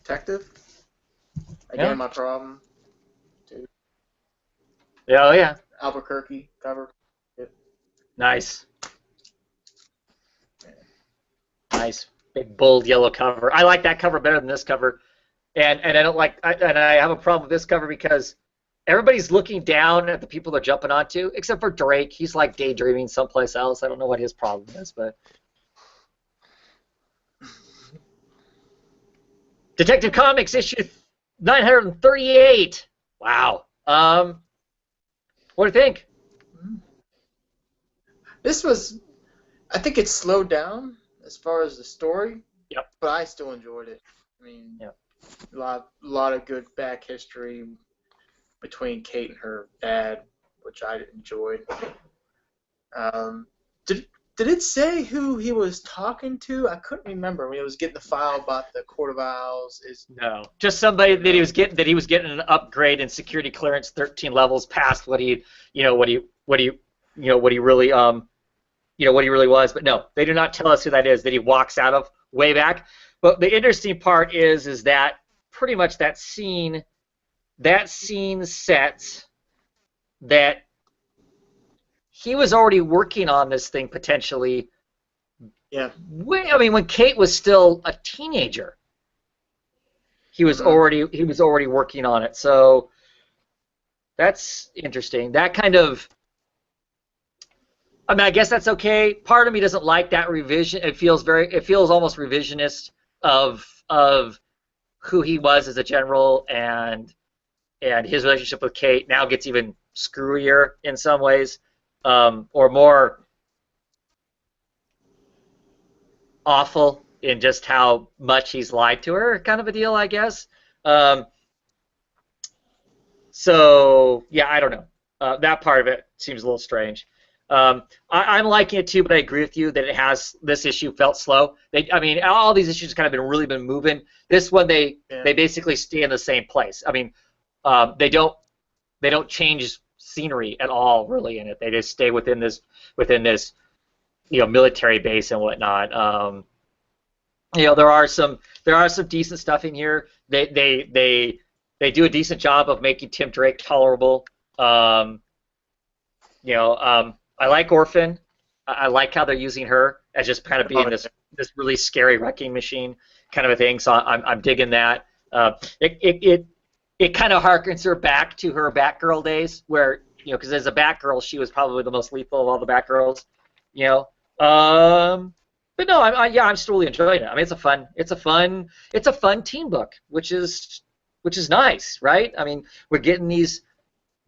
Detective. Yeah. Again, my problem. Yeah, oh yeah. Albuquerque cover. Nice. Nice. Big, bold yellow cover. I like that cover better than this cover. And I don't like, and I have a problem with this cover because everybody's looking down at the people they're jumping onto, except for Drake. He's like daydreaming someplace else. I don't know what his problem is, but. Detective Comics issue 938. Wow. What do you think? This was, I think it slowed down as far as the story. Yep. But I still enjoyed it. I mean, Yep. a lot of good back history between Kate and her dad, which I enjoyed. Did it say who he was talking to? I couldn't remember when he was getting the file about the Court of Owls. No, just somebody that he was getting an upgrade in security clearance 13 levels past what he really what he really was. But no, they do not tell us who that is that he walks out of way back. But the interesting part is that pretty much that scene sets that he was already working on this thing potentially. Yeah. When Kate was still a teenager, he was already working on it. So that's interesting. That kind of, I guess that's okay. Part of me doesn't like that revision. It feels almost revisionist of who he was as a general, and his relationship with Kate now gets even screwier in some ways, or more awful in just how much he's lied to her, kind of a deal, I guess. So yeah, I don't know. That part of it seems a little strange. I'm liking it too, but I agree with you that this issue felt slow. All these issues kind of really been moving. This one they basically stay in the same place. They don't change scenery at all really in it. They just stay within this military base and whatnot. There are some decent stuff in here. They do a decent job of making Tim Drake tolerable. I like Orphan. I like how they're using her as just kind of being this really scary wrecking machine kind of a thing. So I'm digging that. It kind of harkens her back to her Batgirl days, where because as a Batgirl she was probably the most lethal of all the Batgirls. But no, I'm still really enjoying it. It's a fun teen book, which is nice, right? We're getting these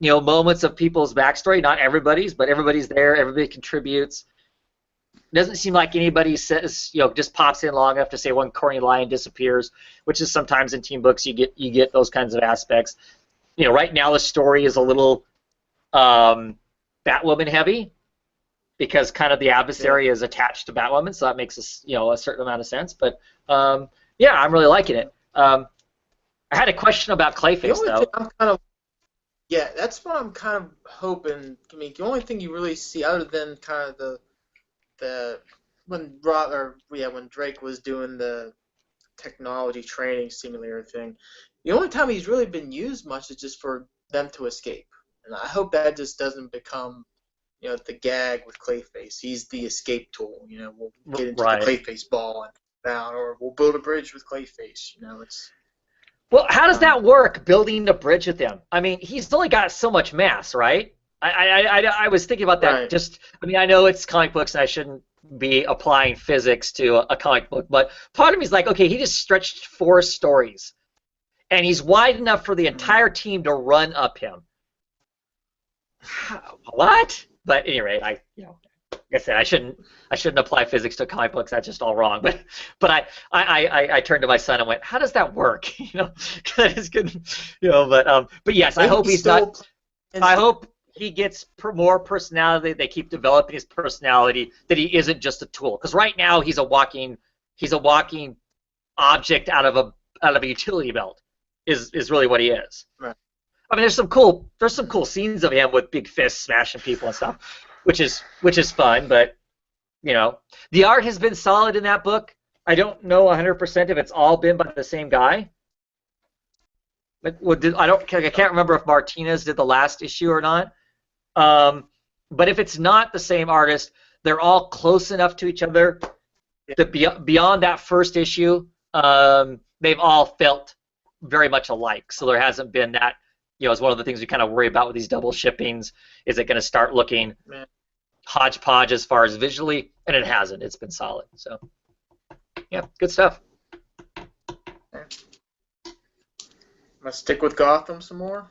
moments of people's backstory, not everybody's, but everybody's there. Everybody contributes. It doesn't seem like anybody says just pops in long enough to say one corny line disappears, which is sometimes in teen books you get those kinds of aspects. Right now the story is a little Batwoman heavy because kind of the adversary is attached to Batwoman, so that makes a certain amount of sense. But yeah, I'm really liking it. I had a question about Clayface though. That's what I'm kind of hoping. The only thing you really see, other than kind of when Drake was doing the technology training simulator thing, the only time he's really been used much is just for them to escape. And I hope that just doesn't become, the gag with Clayface. He's the escape tool. We'll get into the Clayface ball and down, or we'll build a bridge with Clayface. It's. Well, how does that work, building a bridge with him? He's only got so much mass, right? I was thinking about that. Right. I know it's comic books and I shouldn't be applying physics to a comic book, but part of me is like, okay, he just stretched 4 stories, and he's wide enough for the entire team to run up him. What? But at any rate, like I said, I shouldn't apply physics to comic books. That's just all wrong. But I turned to my son and went, how does that work? That is good. But yes, I hope he's not. I hope he gets more personality. They keep developing his personality. That he isn't just a tool. Because right now he's a walking object out of a utility belt. Is really what he is. Right. I mean, there's some cool scenes of him with big fists smashing people and stuff, which is fun. But the art has been solid in that book. I don't know 100% if it's all been by the same guy. Like, I can't remember if Martinez did the last issue or not. But if it's not the same artist, they're all close enough to each other that beyond that first issue, they've all felt very much alike. So there hasn't been that. It's one of the things we kind of worry about with these double shippings. Is it going to start looking hodgepodge as far as visually? And it hasn't. It's been solid. So, yeah, good stuff. Let's stick with Gotham some more.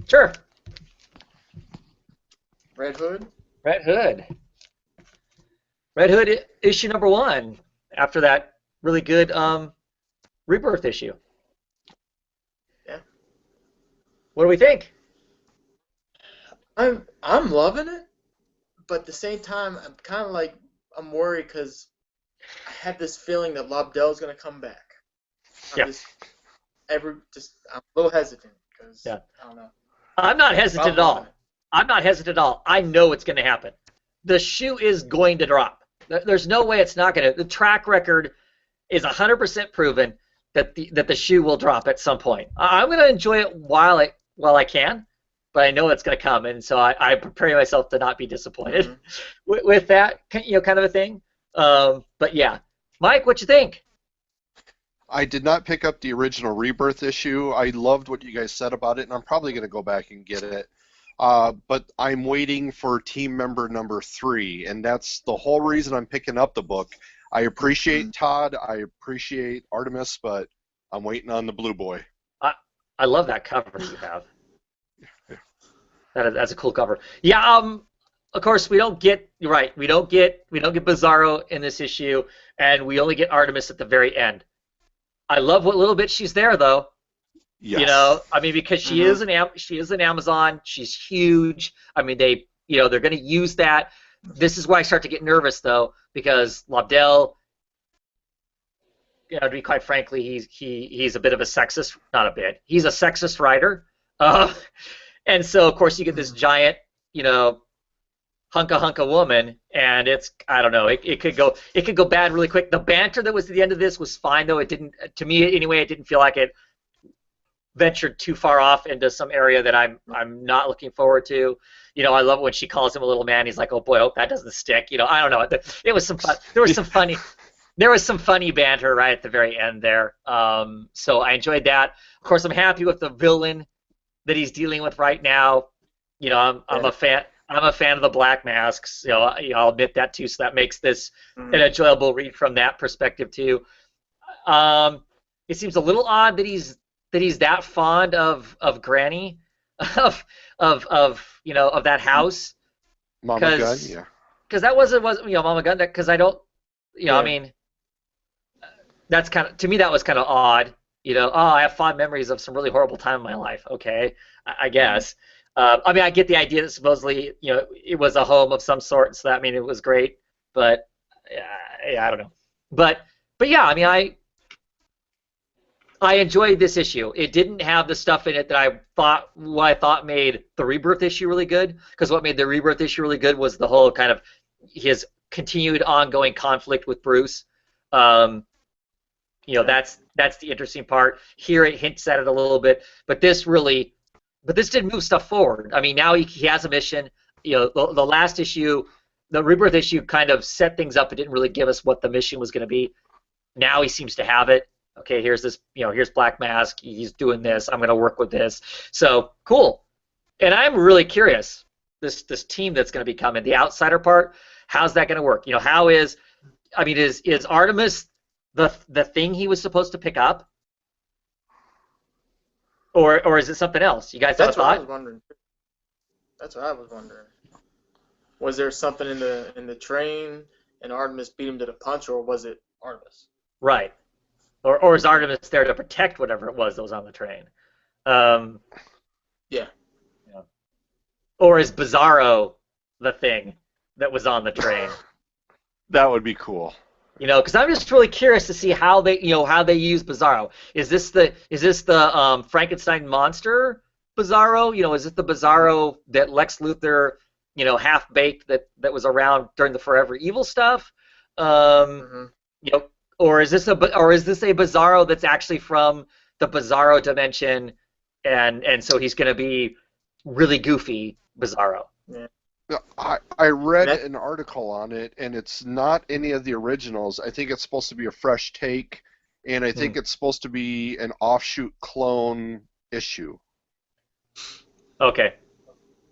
Sure. Red Hood. Red Hood. Red Hood issue number 1 after that really good Rebirth issue. Yeah. What do we think? I'm loving it, but at the same time, I'm kind of like I'm worried because I have this feeling that Lobdell's gonna come back. I'm a little hesitant because I don't know. I'm not hesitant at all. I'm not hesitant at all. I know it's going to happen. The shoe is going to drop. There's no way it's not going to. The track record is 100% proven that the shoe will drop at some point. I'm going to enjoy it while I can, but I know it's going to come, and so I prepare myself to not be disappointed with that kind of a thing. But yeah, Mike, what you think? I did not pick up the original Rebirth issue. I loved what you guys said about it, and I'm probably going to go back and get it. But I'm waiting for team member number 3, and that's the whole reason I'm picking up the book. I appreciate Todd, I appreciate Artemis, but I'm waiting on the Blue Boy. I love that cover you have. That's a cool cover. Yeah. Of course, we don't get. You're right. We don't get Bizarro in this issue, and we only get Artemis at the very end. I love what little bit she's there, though. Yes. I mean, because she is an Amazon. She's huge. I mean, they're going to use that. This is why I start to get nervous, though, because Lobdell, to be quite frankly, he's a bit of a sexist. Not a bit. He's a sexist writer, and so of course you get this giant, hunka woman, and it's, I don't know, it could go bad really quick. The banter that was at the end of this was fine, though. It didn't, to me anyway, it didn't feel like it ventured too far off into some area that I'm not looking forward to. I love when she calls him a little man. He's like, oh boy, I hope that doesn't stick. I don't know. It was some fun. There was some funny banter right at the very end there. So I enjoyed that. Of course, I'm happy with the villain that he's dealing with right now. I'm a fan. I'm a fan of the Black Masks. I'll admit that too. So that makes this an enjoyable read from that perspective too. It seems a little odd that he's that fond of Granny, of that house. Mama Gunn, yeah. Because that wasn't Mama Gunn. Because I don't, I mean, that's to me that was kind of odd. I have fond memories of some really horrible time in my life. Okay, I guess. I mean, I get the idea that supposedly, it was a home of some sort, so that it was great. But yeah, I don't know. But yeah, I mean, I enjoyed this issue. It didn't have the stuff in it that I thought made the Rebirth issue really good. Because what made the Rebirth issue really good was the whole kind of his continued ongoing conflict with Bruce. That's the interesting part. Here it hints at it a little bit, but this did move stuff forward. I mean, now he has a mission. The last issue, the Rebirth issue, kind of set things up. It didn't really give us what the mission was going to be. Now he seems to have it. Okay, here's this. Here's Black Mask. He's doing this. I'm going to work with this. So cool. And I'm really curious. This team that's going to be coming, the outsider part. How's that going to work? Is Artemis the thing he was supposed to pick up? Or is it something else? You guys have a thought? That's what I was wondering. Was there something in the train and Artemis beat him to the punch, or was it Artemis? Right. Or is Artemis there to protect whatever it was that was on the train? Yeah. Or is Bizarro the thing that was on the train? That would be cool. Because I'm just really curious to see how they use Bizarro. Is this the Frankenstein monster Bizarro? Is it the Bizarro that Lex Luthor, half baked that was around during the Forever Evil stuff? Um, Hmm. you know, or is this a Bizarro that's actually from the Bizarro dimension, and so he's going to be really goofy Bizarro? Yeah. Yeah, I read That, an article on it, and it's not any of the originals. I think it's supposed to be a fresh take, and I Hmm. think it's supposed to be an offshoot clone issue. Okay,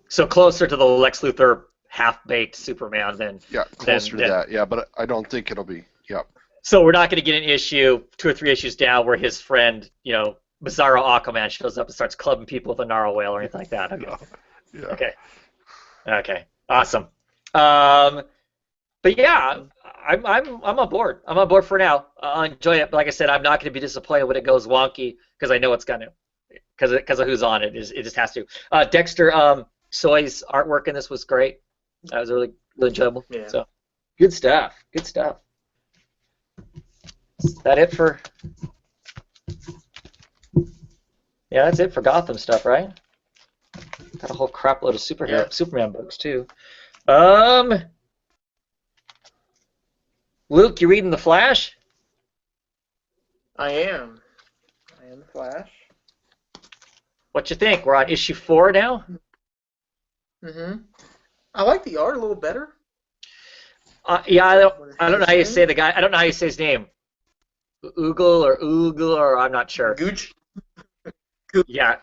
so closer to the Lex Luthor half-baked Superman than Yeah, than closer to than. that. Yeah, but I don't think it'll be. Yep. So we're not going to get an issue 2 or 3 issues down where his friend, Bizarro Aquaman shows up and starts clubbing people with a narrow whale or anything like that. Okay. No. Yeah. Okay. Okay. Awesome. Um, but yeah, I'm on board. I'm on board for now. I'll enjoy it. But like I said, I'm not going to be disappointed when it goes wonky because I know it's going to because of who's on it. It just has to. Dexter Soy's artwork in this was great. That was really really enjoyable. yeah. So good stuff. Good stuff. Is that it for? Yeah, that's it for Gotham stuff, right? Got a whole crap load of Yeah. Superman books too. Um, Luke, you reading the Flash? I am. I am the Flash. What you think? We're on issue 4 now. Hmm. I like the art a little better. Yeah, What it I don't know has how you been. say the guy. I don't know how you say his name. Oogle, or I'm not sure. Gooch. Yeah,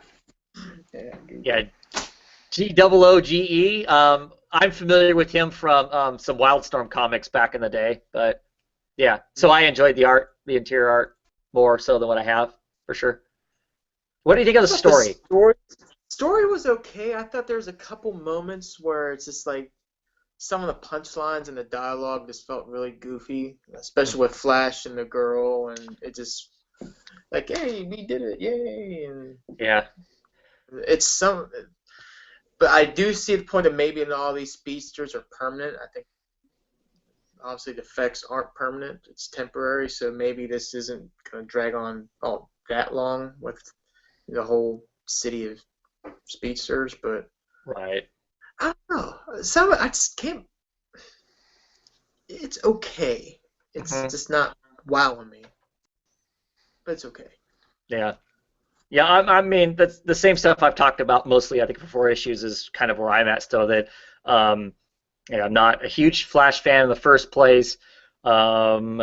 Yeah. Gooch. yeah. Googe. I'm familiar with him from some Wildstorm comics back in the day, but yeah. So I enjoyed the art, the interior art, more so than what I have for sure. What do you think of the I thought the story? story was okay. I thought there was a couple moments where it's just like some of the punchlines and the dialogue just felt really goofy, especially with Flash and the girl, and it just like, hey, we did it, yay! And Yeah, it's some, but I do see the point that maybe not all these speedsters are permanent. I think obviously the effects aren't permanent; it's temporary. So maybe this isn't going to drag on all that long with the whole city of speedsters, but. right. I don't know. Some I just can't. It's okay. It's Hmm. just not wowing me, but it's okay. Yeah. Yeah, I mean that's the same stuff I've talked about mostly. I think for 4 issues is kind of where I'm at still. That um, I'm not a huge Flash fan in the first place. Um,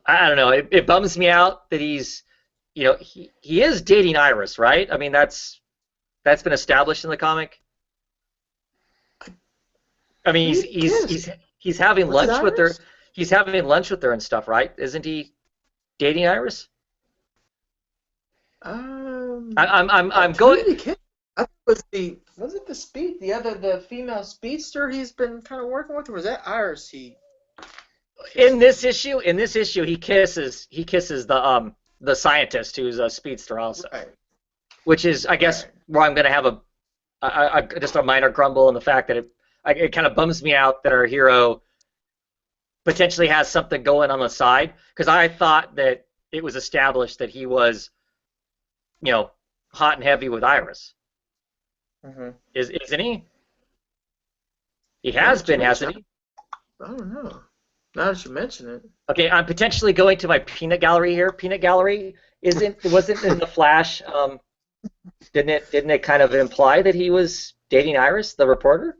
I don't know. It bums me out that he is dating Iris, right? I mean that's been established in the comic. I mean he's He he's is. he's he's having Was it lunch with her. Iris? He's having lunch with her and stuff, right? Isn't he dating Iris? I, Um, I'm who going. did he kiss? I think it the speed the female speedster he's been kind of working with, or was that Iris he In kissed? this issue, he kisses the scientist who's a speedster also, Right, which is I guess right. where I'm going to have just a minor grumble in the fact that it kind of bums me out that our hero potentially has something going on the side because I thought that it was established that he was you know hot and heavy with Iris. Mm-hmm. Isn't he? He Now has that you been, mention hasn't it, he? I don't know. Now that you mention it, Okay, I'm potentially going to my peanut gallery here. Peanut gallery wasn't in the Flash. Didn't it kind of imply that he was dating Iris, the reporter?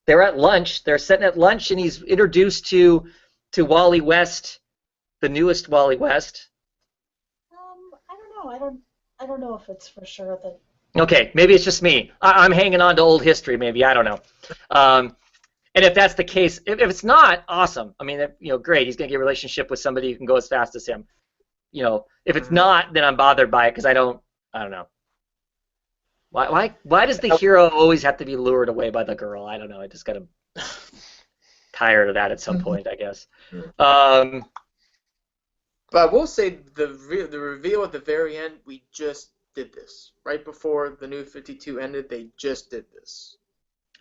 They're at lunch. They're sitting at lunch, and he's introduced to Wally West, the newest Wally West. I don't know. I don't know if it's for sure that. Okay, maybe it's just me. I'm hanging on to old history. Maybe I don't know. Um, and if that's the case, if it's not, awesome. I mean, great. He's gonna get a relationship with somebody who can go as fast as him. If it's mm-hmm. not, then I'm bothered by it because I don't know. Why does the hero always have to be lured away by the girl? I don't know. I just got tired of that at some point, I guess. Um, But I will say the reveal at the very end, we just did this right before the New 52 ended. They just did this,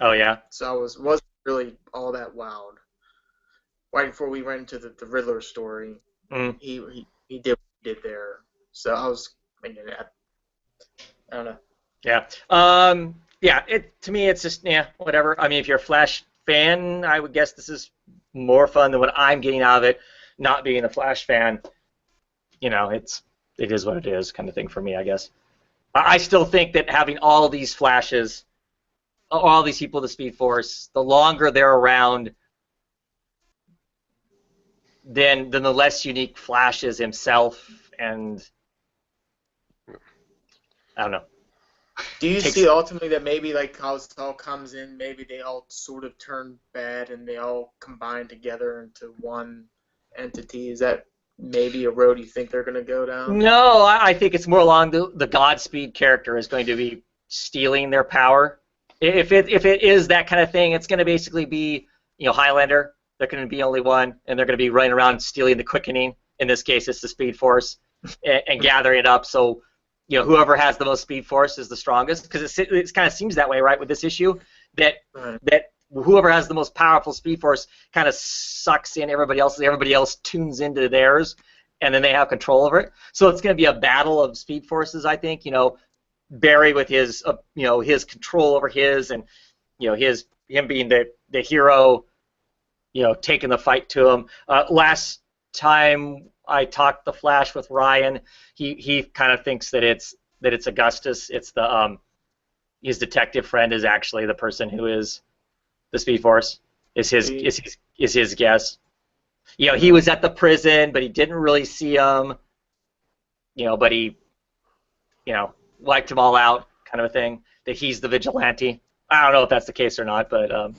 oh yeah. so I wasn't really all that wowed. Right before we went into the Riddler story, Mm. he did what he did there. So I was thinking that I don't know. Yeah. Yeah. To me, it's just whatever. I mean, if you're a Flash fan, I would guess this is more fun than what I'm getting out of it. Not being a Flash fan, it is what it is, kind of thing for me, I guess. I still think that having all these Flashes, all these people with the Speed Force, the longer they're around, then the less unique Flash is himself, and I don't know. Do you Takes see ultimately that maybe like how this all comes in, maybe they all sort of turn bad and they all combine together into one entity? Is that maybe a road you think they're going to go down? No, I think it's more along the Godspeed character is going to be stealing their power. If it is that kind of thing, it's going to basically be Highlander. They're going to be only one, and they're going to be running around stealing the quickening. In this case, it's the Speed Force, and gathering it up. So whoever has the most Speed Force is the strongest, because it kind of seems that way, right, with this issue, that Right. that whoever has the most powerful Speed Force kind of sucks in everybody else. Everybody else tunes into theirs, and then they have control over it. So it's going to be a battle of Speed Forces, I think. Barry with his his control over his, and him being the hero, taking the fight to him. Last time I talked the Flash with Ryan, he kind of thinks that it's Augustus. It's the his detective friend is actually the person who is the Speed Force. Is his guess. He was at the prison, but he didn't really see him. But he wiped them all out, kind of a thing. That he's the vigilante. I don't know if that's the case or not, but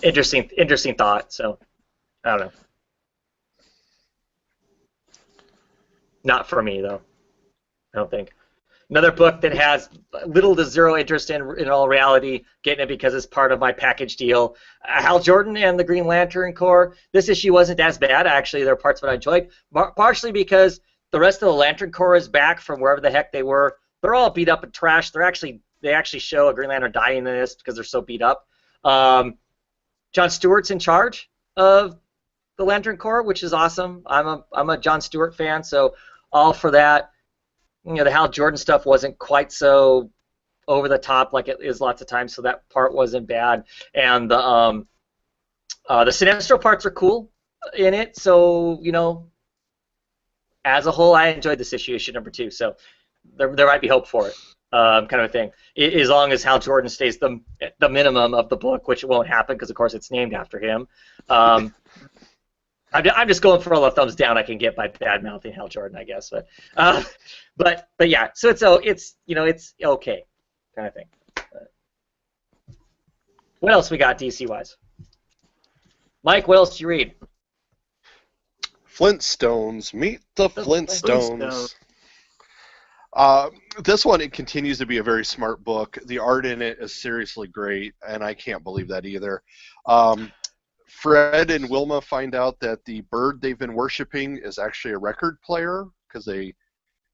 interesting thought. So I don't know. Not for me though. I don't think. Another book that has little to zero interest in all reality, getting it because it's part of my package deal. Hal Jordan and the Green Lantern Corps. This issue wasn't as bad, actually. There are parts of it I enjoyed, partially because the rest of the Lantern Corps is back from wherever the heck they were. They're all beat up and trashed. They actually show a Green Lantern dying in this because they're so beat up. John Stewart's in charge of the Lantern Corps, which is awesome. I'm a John Stewart fan, so all for that. The Hal Jordan stuff wasn't quite so over the top like it is lots of times, so that part wasn't bad. And the Sinestro parts are cool in it, so as a whole, I enjoyed this issue number 2. So there might be hope for it, kind of a thing. As long as Hal Jordan stays the minimum of the book, which won't happen because of course it's named after him. I'm just going for all the thumbs down I can get by bad mouthing Hal Jordan, I guess. But yeah, so it's okay, kind of thing. What else we got DC wise? Mike, what else did you read? Flintstones. Meet the Flintstones. This one, it continues to be a very smart book. The art in it is seriously great, and I can't believe that either. Fred and Wilma find out that the bird they've been worshiping is actually a record player, because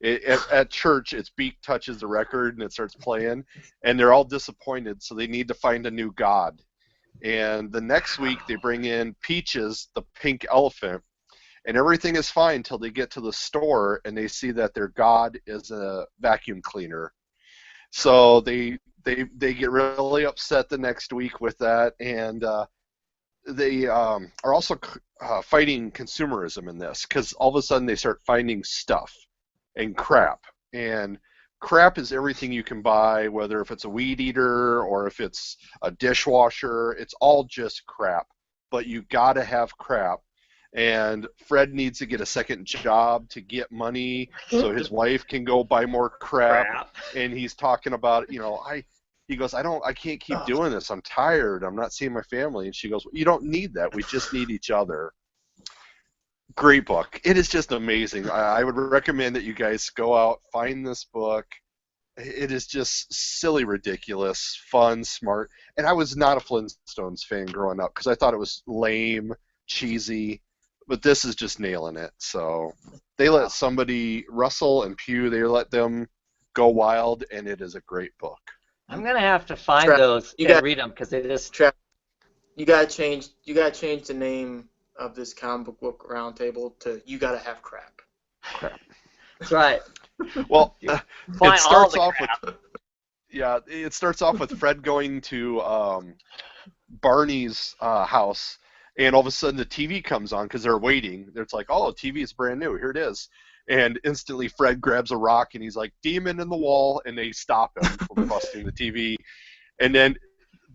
at church its beak touches the record and it starts playing, and they're all disappointed, so they need to find a new god. And the next week they bring in Peaches, the pink elephant, and everything is fine until they get to the store and they see that their god is a vacuum cleaner. So they get really upset the next week with that, and they are also fighting consumerism in this, because all of a sudden they start finding stuff and crap. And crap is everything you can buy, whether if it's a weed eater or if it's a dishwasher. It's all just crap. But you gotta have crap. And Fred needs to get a second job to get money so his wife can go buy more crap. And he's talking about, he goes, I can't keep doing this. I'm tired. I'm not seeing my family. And she goes, well, you don't need that. We just need each other. Great book. It is just amazing. I would recommend that you guys go out, find this book. It is just silly, ridiculous, fun, smart. And I was not a Flintstones fan growing up because I thought it was lame, cheesy. But this is just nailing it. So they let somebody, Russell and Pugh, they let them go wild, and it is a great book. I'm gonna have to find those and read them because they just. You gotta change the name of this comic book roundtable to "You Gotta Have Crap." That's right. Well, Buy it all starts the off crap. with it starts off with Fred going to Barney's house, and all of a sudden the TV comes on because they're waiting. It's like, oh, TV is brand new. Here it is. And instantly Fred grabs a rock and he's like, demon in the wall, and they stop him from busting the TV. And then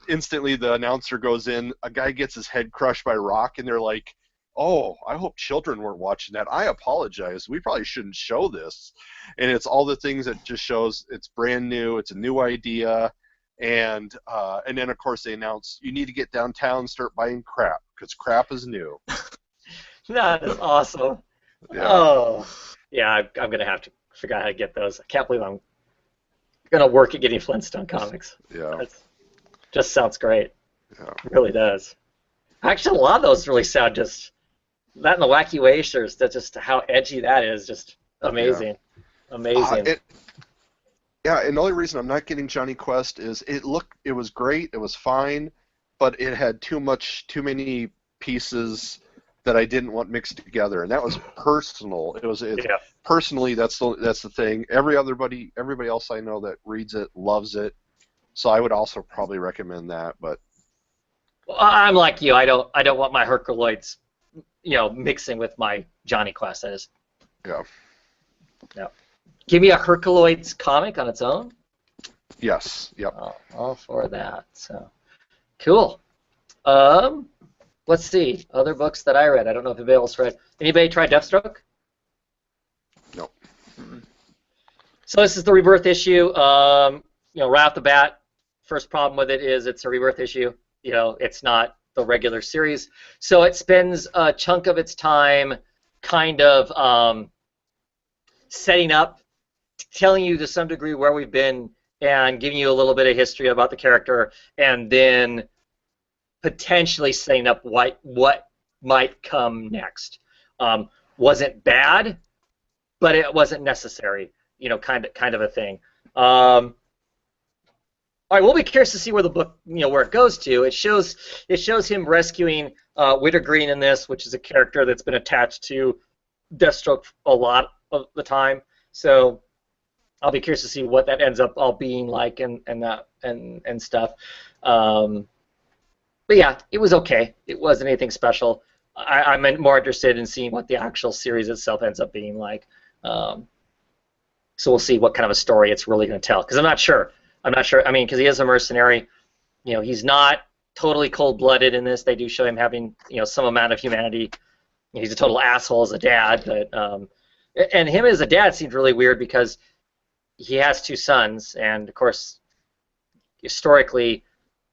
instantly the announcer goes in, a guy gets his head crushed by a rock, and they're like, oh, I hope children weren't watching that. I apologize. We probably shouldn't show this. And it's all the things that just shows it's brand new, it's a new idea. And then, of course, they announce you need to get downtown and start buying crap because crap is new. That is awesome. Yeah. Oh, yeah, I'm going to have to figure out how to get those. I can't believe I'm going to work at getting Flintstone comics. Yeah. That just sounds great. Yeah. It really does. Actually, a lot of those really sound just, that and the Wacky Wasters, that's just how edgy that is, just amazing. Amazing. Yeah, and the only reason I'm not getting Johnny Quest is it was great, it was fine, but it had too many pieces that I didn't want mixed together, and that was personal. Yeah. Personally, that's the thing. Everybody else I know that reads it loves it, so I would also probably recommend that. But Well, I'm like you. I don't want my Herculoids, mixing with my Johnny Quest. That is. yeah, No. Give me a Herculoids comic on its own. yes, yep. All for that. So, cool. Let's see. Other books that I read. I don't know if anybody else read. Anybody try Deathstroke? No. So this is the Rebirth issue. Right off the bat, first problem with it is it's a Rebirth issue. It's not the regular series. So it spends a chunk of its time kind of setting up, telling you to some degree where we've been and giving you a little bit of history about the character, and then potentially setting up what might come next. Wasn't bad, but it wasn't necessary. Kind of a thing. All right, we'll be curious to see where the book, where it goes to. It shows him rescuing Wintergreen in this, which is a character that's been attached to Deathstroke a lot of the time. So I'll be curious to see what that ends up all being like and stuff. But yeah, it was okay. It wasn't anything special. I'm more interested in seeing what the actual series itself ends up being like. So we'll see what kind of a story it's really going to tell. Because I'm not sure. I mean, because he is a mercenary. He's not totally cold-blooded in this. They do show him having, some amount of humanity. He's a total asshole as a dad, but and him as a dad seems really weird because he has two sons, and of course, historically,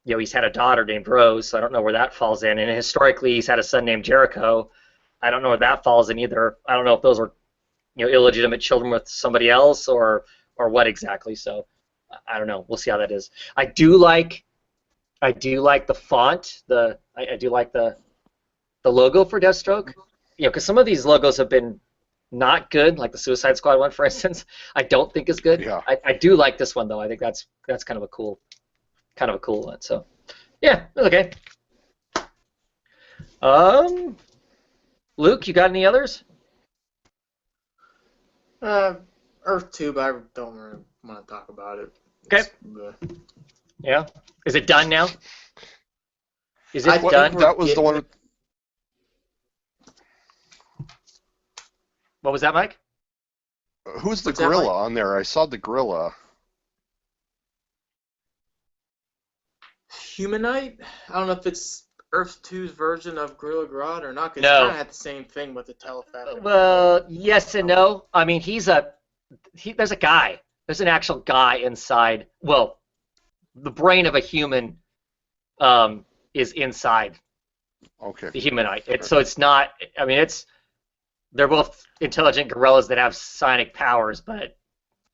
he's had a daughter named Rose, so I don't know where that falls in. And historically, he's had a son named Jericho. I don't know where that falls in either. I don't know if those were, illegitimate children with somebody else or what exactly. So I don't know. We'll see how that is. I do like the font. I do like the logo for Deathstroke. Because some of these logos have been not good, like the Suicide Squad one, for instance. I don't think is good. Yeah. I do like this one though. I think that's kind of a cool one. So yeah, okay. Luke, you got any others? Earth 2, but I don't really want to talk about it. Okay. Yeah. Is it done now? Is it done? That was the one. What was that, Mike? Who's the What's that, gorilla Mike? on there? I saw the gorilla. Humanite? I don't know if it's Earth 2's version of Gorilla Grodd or not, because No. it's kind of had the same thing with the telepathic. Well, yes and no. I mean, there's a guy. There's an actual guy inside. Well, the brain of a human is inside Okay. the Humanite. So it's not. I mean, they're both intelligent gorillas that have psionic powers, but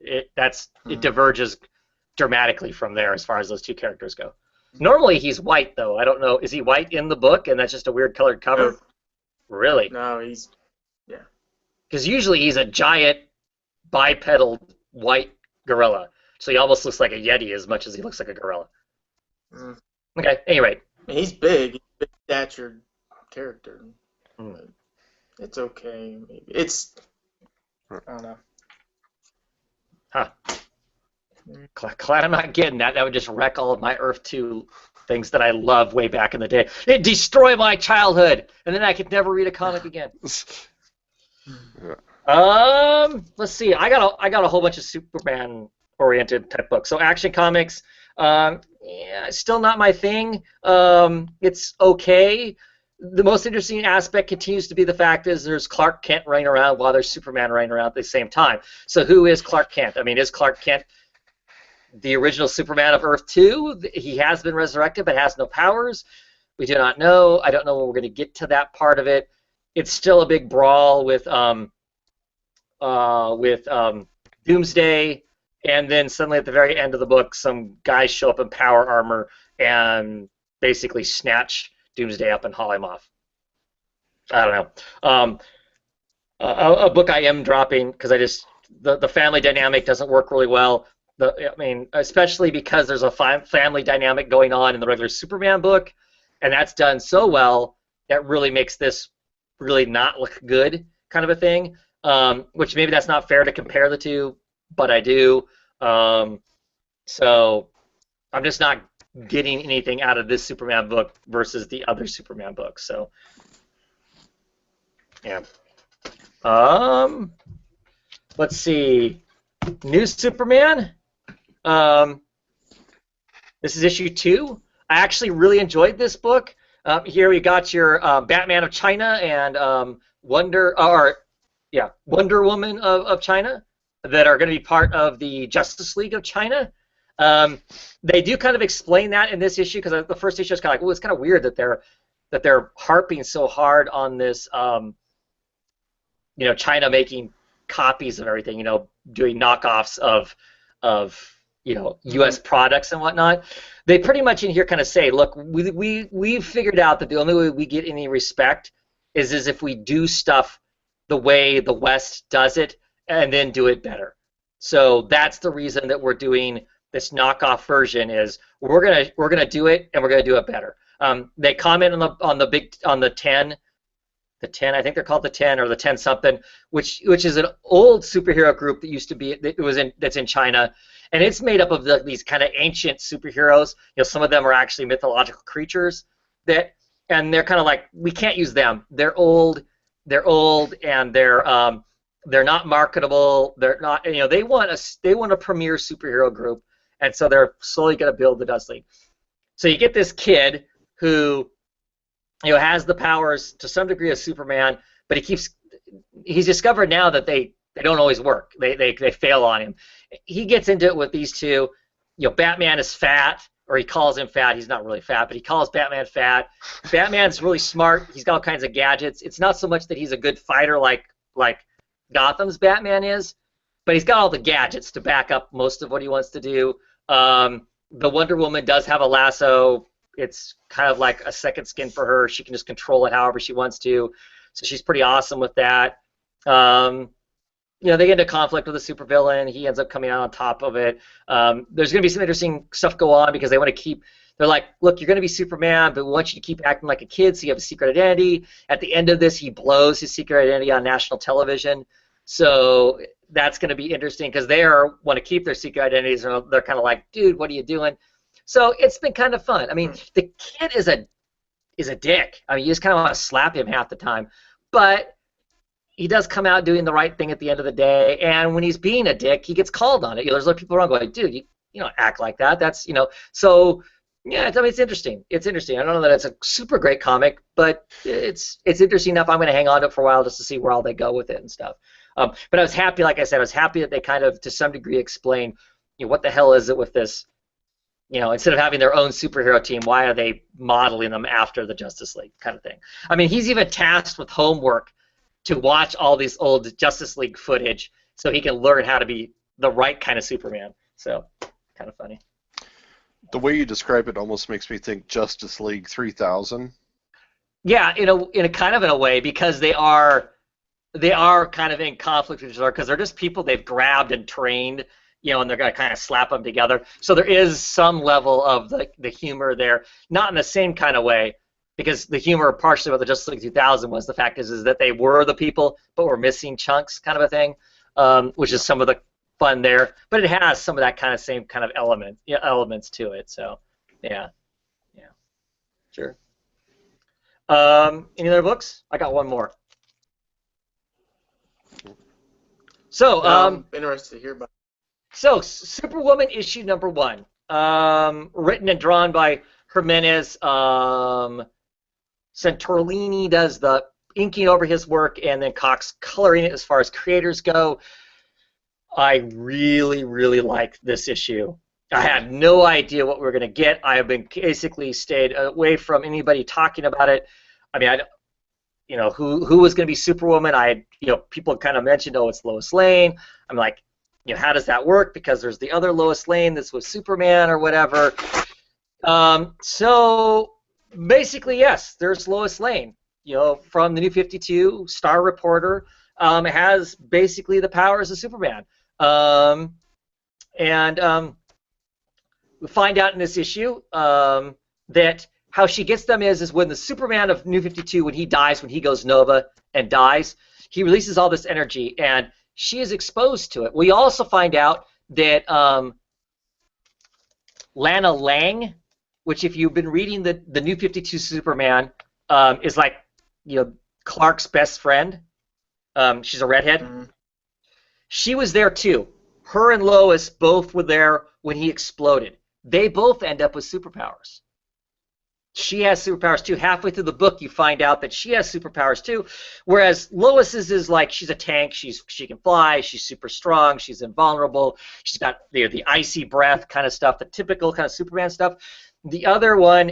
it diverges dramatically from there as far as those two characters go. Normally he's white though. I don't know. Is he white in the book, and that's just a weird colored cover? Really? No, he's Because usually he's a giant bipedal white gorilla, so he almost looks like a Yeti as much as he looks like a gorilla. Mm. Okay. Anyway. I mean, he's big statured character. Mm. But it's okay. Maybe it's I don't know. Huh. Glad I'm not getting that. That would just wreck all of my Earth 2 things that I loved way back in the day. It'd destroy my childhood, and then I could never read a comic again. Let's see. I got a whole bunch of Superman-oriented type books. So Action Comics, yeah, still not my thing. It's okay. The most interesting aspect continues to be the fact is there's Clark Kent running around while there's Superman running around at the same time. So who is Clark Kent? I mean, is Clark Kent the original Superman of Earth 2? He has been resurrected but has no powers. We do not know. I don't know when we're going to get to that part of it. It's still a big brawl with Doomsday, and then suddenly at the very end of the book, some guys show up in power armor and basically snatch Doomsday up and haul him off. I don't know. A book I am dropping because the family dynamic doesn't work really well. I mean, especially because there's a family dynamic going on in the regular Superman book, and that's done so well that really makes this really not look good, kind of a thing. Which maybe that's not fair to compare the two, but I do. So I'm just not getting anything out of this Superman book versus the other Superman books. So yeah. Let's see. New Superman. This is issue 2. I actually really enjoyed this book. Here we got your Batman of China and Wonder Woman of China that are going to be part of the Justice League of China. They do kind of explain that in this issue because the first issue is kind of like, well, it's kind of weird that they're harping so hard on this, China making copies of everything, doing knockoffs of U.S. products and whatnot. They pretty much in here kind of say, look, we've figured out that the only way we get any respect is if we do stuff the way the West does it and then do it better. So that's the reason that we're doing this knockoff version is we're gonna do it and we're gonna do it better. They comment on the 10. The 10, I think they're called the 10 or the 10 something, which is an old superhero group that used to be that's in China, and it's made up of these kind of ancient superheroes. Some of them are actually mythological creatures and they're kind of like, we can't use them. They're old, and they're not marketable. They're not, they want a premier superhero group, and so they're slowly going to build the Justice League. So you get this kid who has the powers to some degree of Superman, but he's discovered now that they don't always work. They fail on him. He gets into it with these two. Batman is fat, or he calls him fat. He's not really fat, but he calls Batman fat. Batman's really smart. He's got all kinds of gadgets. It's not so much that he's a good fighter like Gotham's Batman is, but he's got all the gadgets to back up most of what he wants to do. The Wonder Woman does have a lasso. It's kind of like a second skin for her. She can just control it however she wants to. So she's pretty awesome with that. They get into conflict with a supervillain. He ends up coming out on top of it. There's going to be some interesting stuff go on because they want to keep. They're like, look, you're going to be Superman, but we want you to keep acting like a kid, so you have a secret identity. At the end of this, he blows his secret identity on national television. So that's going to be interesting because they want to keep their secret identities, and they're kind of like, dude, what are you doing? So it's been kind of fun. I mean, the kid is a dick. I mean, you just kind of want to slap him half the time, but he does come out doing the right thing at the end of the day. And when he's being a dick, he gets called on it. There's other people around going, dude, you don't act like that. That's So yeah, I mean, it's interesting. It's interesting. I don't know that it's a super great comic, but it's interesting enough. I'm going to hang on to it for a while just to see where all they go with it and stuff. But I was happy, like I said, I was happy that they kind of, to some degree, explain, what the hell is it with this. Instead of having their own superhero team, why are they modeling them after the Justice League kind of thing? I mean, he's even tasked with homework to watch all these old Justice League footage so he can learn how to be the right kind of Superman. So, kind of funny. The way you describe it almost makes me think Justice League 3000. Yeah, in a way, because they are kind of in conflict with each other because they're just people they've grabbed and trained. And they're going to kind of slap them together. So there is some level of the humor there, not in the same kind of way, because the humor partially about the Justice League 2000 was the fact is that they were the people, but were missing chunks kind of a thing, which is some of the fun there, but it has some of that kind of same kind of elements to it. So, yeah, sure. Any other books? I got one more. So, I'm interested to hear about. So, Superwoman issue number 1, written and drawn by Jimenez. Santorlini does the inking over his work, and then Cox coloring it as far as creators go. I really, really like this issue. I had no idea what we were going to get. I have been basically stayed away from anybody talking about it. I mean, who was going to be Superwoman? People kind of mentioned, oh, it's Lois Lane. I'm like, how does that work? Because there's the other Lois Lane. This was Superman or whatever. So basically, yes, there's Lois Lane. From the New 52, Star Reporter, has basically the powers of Superman. We find out in this issue that how she gets them is when the Superman of New 52, when he dies, when he goes Nova and dies, he releases all this energy, and she is exposed to it. We also find out that Lana Lang, which if you've been reading the New 52 Superman, is like Clark's best friend. She's a redhead. Mm-hmm. She was there too. Her and Lois both were there when he exploded. They both end up with superpowers. She has superpowers too. Halfway through the book, you find out that she has superpowers too. Whereas Lois's is like she's a tank. She can fly. She's super strong. She's invulnerable. She's got the icy breath kind of stuff, the typical kind of Superman stuff. The other one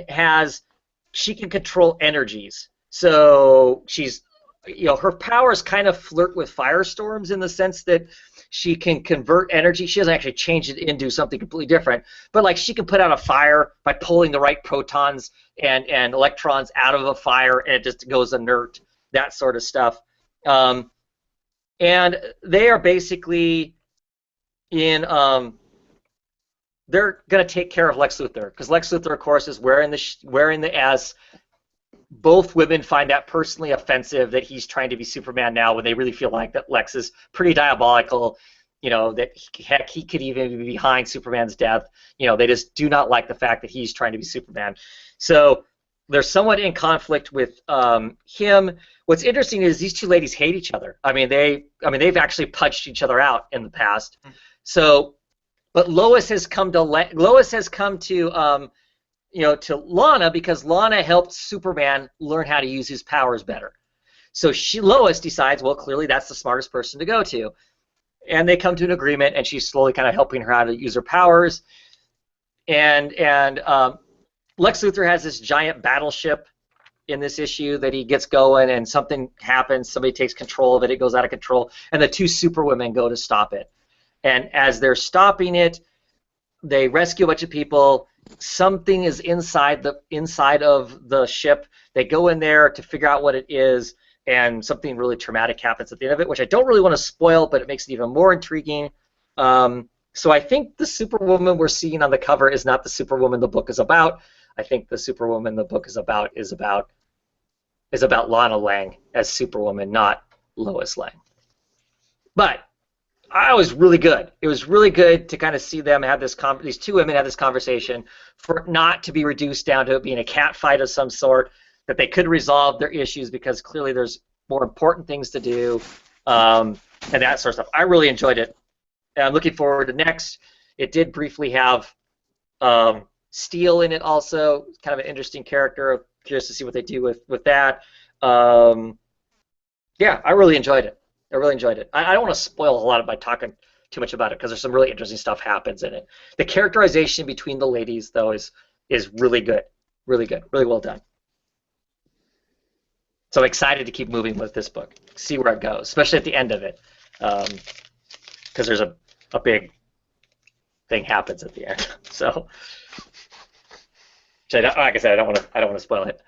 she can control energies. So she's her powers kind of flirt with firestorms in the sense that she can convert energy. She doesn't actually change it into something completely different, but like she can put out a fire by pulling the right protons and electrons out of a fire, and it just goes inert, that sort of stuff. And they are basically they're going to take care of Lex Luthor, because Lex Luthor, of course, is wearing the S. Both women find that personally offensive that he's trying to be Superman now, when they really feel like that Lex is pretty diabolical, that heck, he could even be behind Superman's death. They just do not like the fact that he's trying to be Superman. So they're somewhat in conflict with him. What's interesting is these two ladies hate each other. They've actually punched each other out in the past. So, but Lois has come to Lana, because Lana helped Superman learn how to use his powers better. So Lois decides, well, clearly that's the smartest person to go to. And they come to an agreement, and she's slowly kind of helping her how to use her powers. And Lex Luthor has this giant battleship in this issue that he gets going, and something happens. Somebody takes control of it. It goes out of control. And the two Superwomen go to stop it. And as they're stopping it, they rescue a bunch of people. Something is inside of the ship. They go in there to figure out what it is, and something really traumatic happens at the end of it, which I don't really want to spoil, but it makes it even more intriguing. So I think the Superwoman we're seeing on the cover is not the Superwoman the book is about. I think the Superwoman the book is about Lana Lang as Superwoman, not Lois Lane. But it was really good. It was really good to kind of see them have these two women have this conversation, for it not to be reduced down to it being a cat fight of some sort, that they could resolve their issues because clearly there's more important things to do, and that sort of stuff. I really enjoyed it. And I'm looking forward to next. It did briefly have Steel in it also, kind of an interesting character. I'm curious to see what they do with that. Yeah, I really enjoyed it. I don't want to spoil a lot by talking too much about it, because there's some really interesting stuff happens in it. The characterization between the ladies, though, is really good. Really good. Really well done. So I'm excited to keep moving with this book, see where it goes, especially at the end of it, because there's a big thing happens at the end. So, like I said, I don't want to spoil it.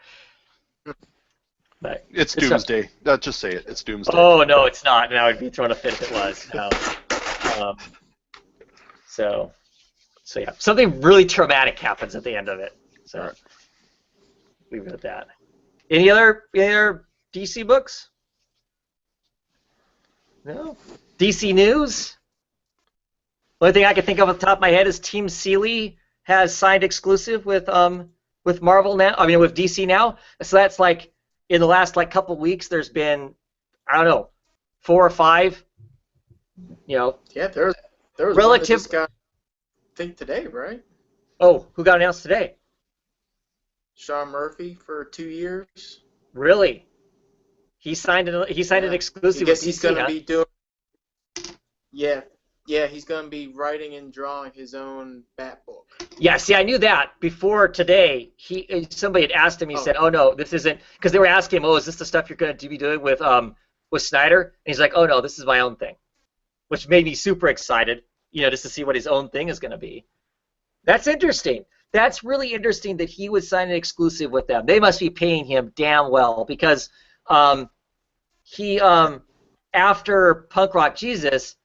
But it's Doomsday. Just say it. It's Doomsday. Oh no, it's not. Now I'd be throwing a fit if it was. No. So yeah, something really traumatic happens at the end of it. So right. Leave it at that. Any other DC books? No. DC News? Only thing I can think of off the top of my head is Team Seeley has signed exclusive with Marvel now. I mean, with DC now. So that's like in the last like couple weeks, there's been, I don't know, 4 or 5. You know. Yeah, there was one that Relative. just got, I think today, right? Oh, who got announced today? Sean Murphy for 2 years. Really? He signed an exclusive I guess with he's DC, going to huh? be doing. Yeah, he's going to be writing and drawing his own Bat book. Yeah, see, I knew that before today. Somebody had asked him. He said, "Oh no, this isn't," because they were asking him, "Oh, is this the stuff you're going to be doing with Snyder?" And he's like, "Oh no, this is my own thing," which made me super excited, just to see what his own thing is going to be. That's interesting. That's really interesting that he would sign an exclusive with them. They must be paying him damn well because he after Punk Rock Jesus,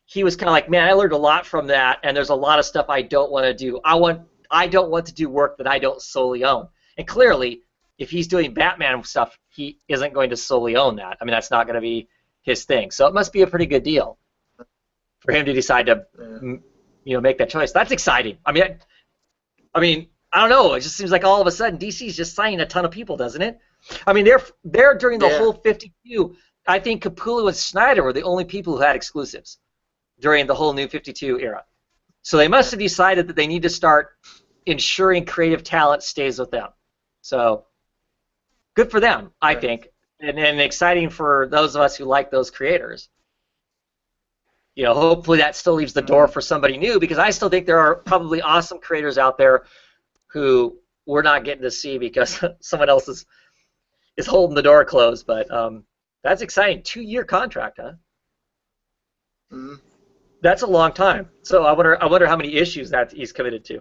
he was kind of like, man, I learned a lot from that, and there's a lot of stuff I don't want to do. I don't want to do work that I don't solely own. And clearly, if he's doing Batman stuff, he isn't going to solely own that. I mean, that's not going to be his thing. So it must be a pretty good deal for him to decide to, make that choice. That's exciting. I mean, I don't know. It just seems like all of a sudden DC's just signing a ton of people, doesn't it? I mean, they're during the whole 52. I think Capullo and Snyder were the only people who had exclusives during the whole New 52 era. So they must have decided that they need to start ensuring creative talent stays with them. So good for them, I think, and exciting for those of us who like those creators. Hopefully that still leaves the door for somebody new, because I still think there are probably awesome creators out there who we're not getting to see because someone else is holding the door closed. But that's exciting. 2-year contract, huh? Mm-hmm. That's a long time. So I wonder how many issues that he's committed to.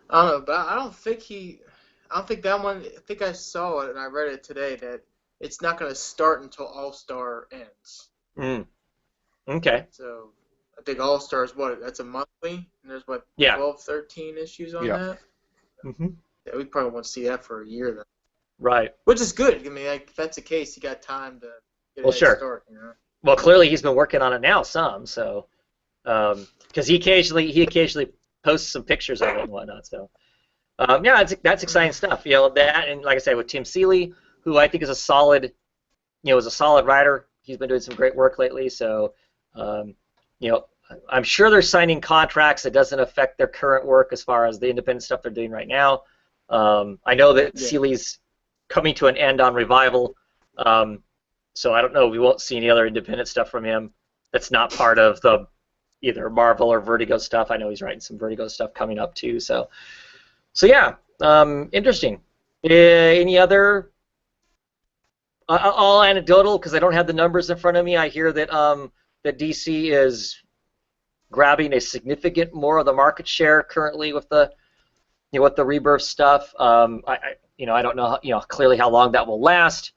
I don't know, but I don't think that one. I think I saw it and I read it today that it's not going to start until All Star ends. Okay. So I think All Star is that's a monthly, and there's 12, 13 issues on that. Mm-hmm. Yeah, we probably won't see that for a year then. Right. Which is good. I mean, if that's the case, you got time to get a head start. Well, clearly he's been working on it now some, so because he occasionally posts some pictures of it and whatnot. So that's exciting stuff. That, and like I said, with Tim Seeley, who I think is a solid writer. He's been doing some great work lately. So I'm sure they're signing contracts that doesn't affect their current work as far as the independent stuff they're doing right now. I know that Seeley's coming to an end on Revival. So I don't know. We won't see any other independent stuff from him that's not part of the either Marvel or Vertigo stuff. I know he's writing some Vertigo stuff coming up too. So yeah, interesting. Any other? All anecdotal because I don't have the numbers in front of me. I hear that that DC is grabbing a significant more of the market share currently with the with the Rebirth stuff. I don't know clearly how long that will last.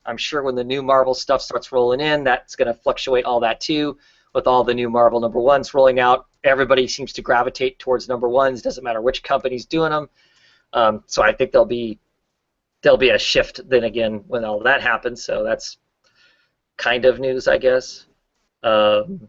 I'm sure when the new Marvel stuff starts rolling in, that's going to fluctuate all that too. With all the new Marvel #1s rolling out, everybody seems to gravitate towards #1s. Doesn't matter which company's doing them. So I think there'll be a shift then again when all that happens. So that's kind of news, I guess. Under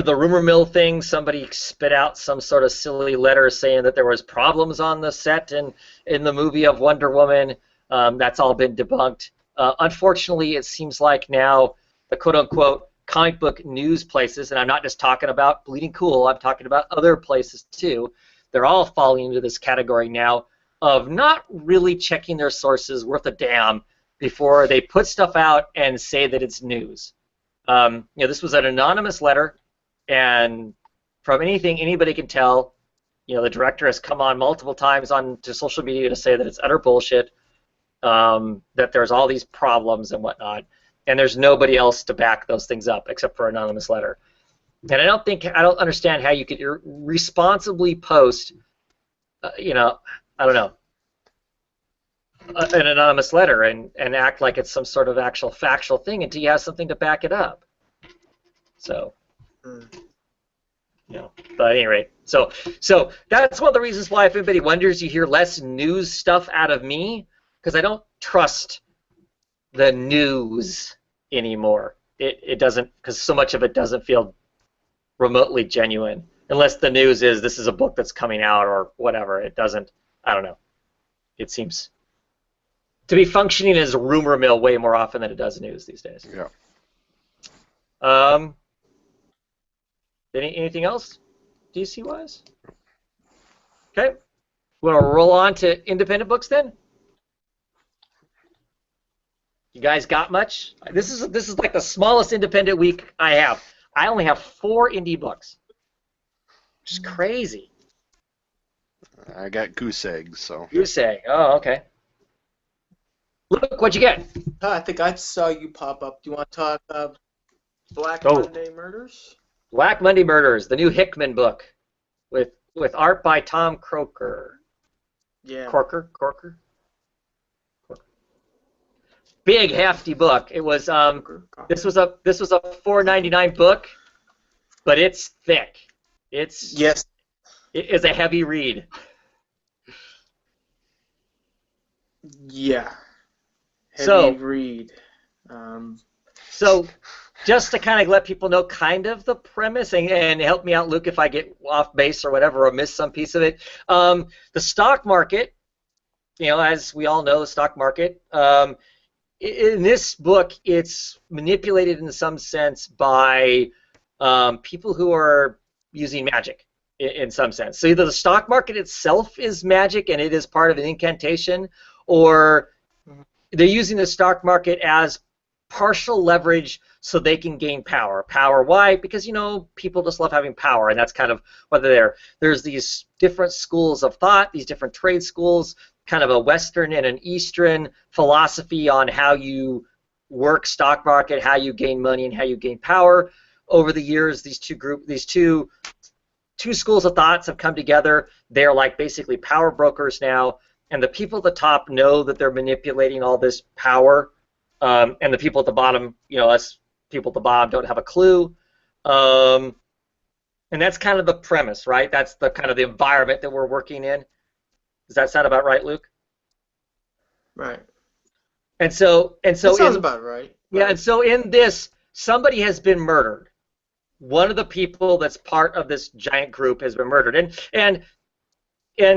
the rumor mill thing, somebody spit out some sort of silly letter saying that there was problems on the set and in the movie of Wonder Woman. That's all been debunked. Unfortunately, it seems like now the quote-unquote comic book news places, and I'm not just talking about Bleeding Cool, I'm talking about other places too, they're all falling into this category now of not really checking their sources worth a damn before they put stuff out and say that it's news. This was an anonymous letter, and from anything anybody can tell, the director has come on multiple times onto social media to say that it's utter bullshit, that there's all these problems and whatnot, and there's nobody else to back those things up except for an anonymous letter. And I don't understand how you could responsibly post, I don't know, an anonymous letter and act like it's some sort of actual factual thing until you have something to back it up. So, but at any rate, so that's one of the reasons why if anybody wonders, you hear less news stuff out of me, because I don't trust the news anymore. it doesn't, because so much of it doesn't feel remotely genuine, unless the news is this is a book that's coming out or whatever. It doesn't. I don't know. It seems to be functioning as a rumor mill way more often than it does news these days. Yeah. Anything else, DC wise? Okay. We'll roll on to independent books then. You guys got much? This is like the smallest independent week I have. I only have 4 indie books. Which is crazy. I got Goose Eggs, so. Goose Egg. Oh, okay. Look, what'd you get? I think I saw you pop up. Do you want to talk Black Oh. Monday Murders? Black Monday Murders, the new Hickman book, with art by Tom Croker. Yeah. Corker. Big hefty book. It was this was a $4.99 book, but it's thick. Yes. It is a heavy read. Yeah. Heavy So- read. So, just to kind of let people know kind of the premise, and help me out, Luke, if I get off base or whatever or miss some piece of it. The stock market, as we all know, the stock market, in this book, it's manipulated in some sense by people who are using magic in some sense. So either the stock market itself is magic and it is part of an incantation, or they're using the stock market as partial leverage so they can gain power. Power, why? Because, people just love having power, and that's kind of whether there's these different schools of thought, these different trade schools, kind of a Western and an Eastern philosophy on how you work stock market, how you gain money, and how you gain power. Over the years, these two schools of thoughts have come together. They're like basically power brokers now, and the people at the top know that they're manipulating all this power, and the people at the bottom, us people at the bottom don't have a clue. And that's kind of the premise, right? That's the kind of the environment that we're working in. Does that sound about right, Luke? Right. And so That sounds about right. Yeah, and so in this, somebody has been murdered. One of the people that's part of this giant group has been murdered, and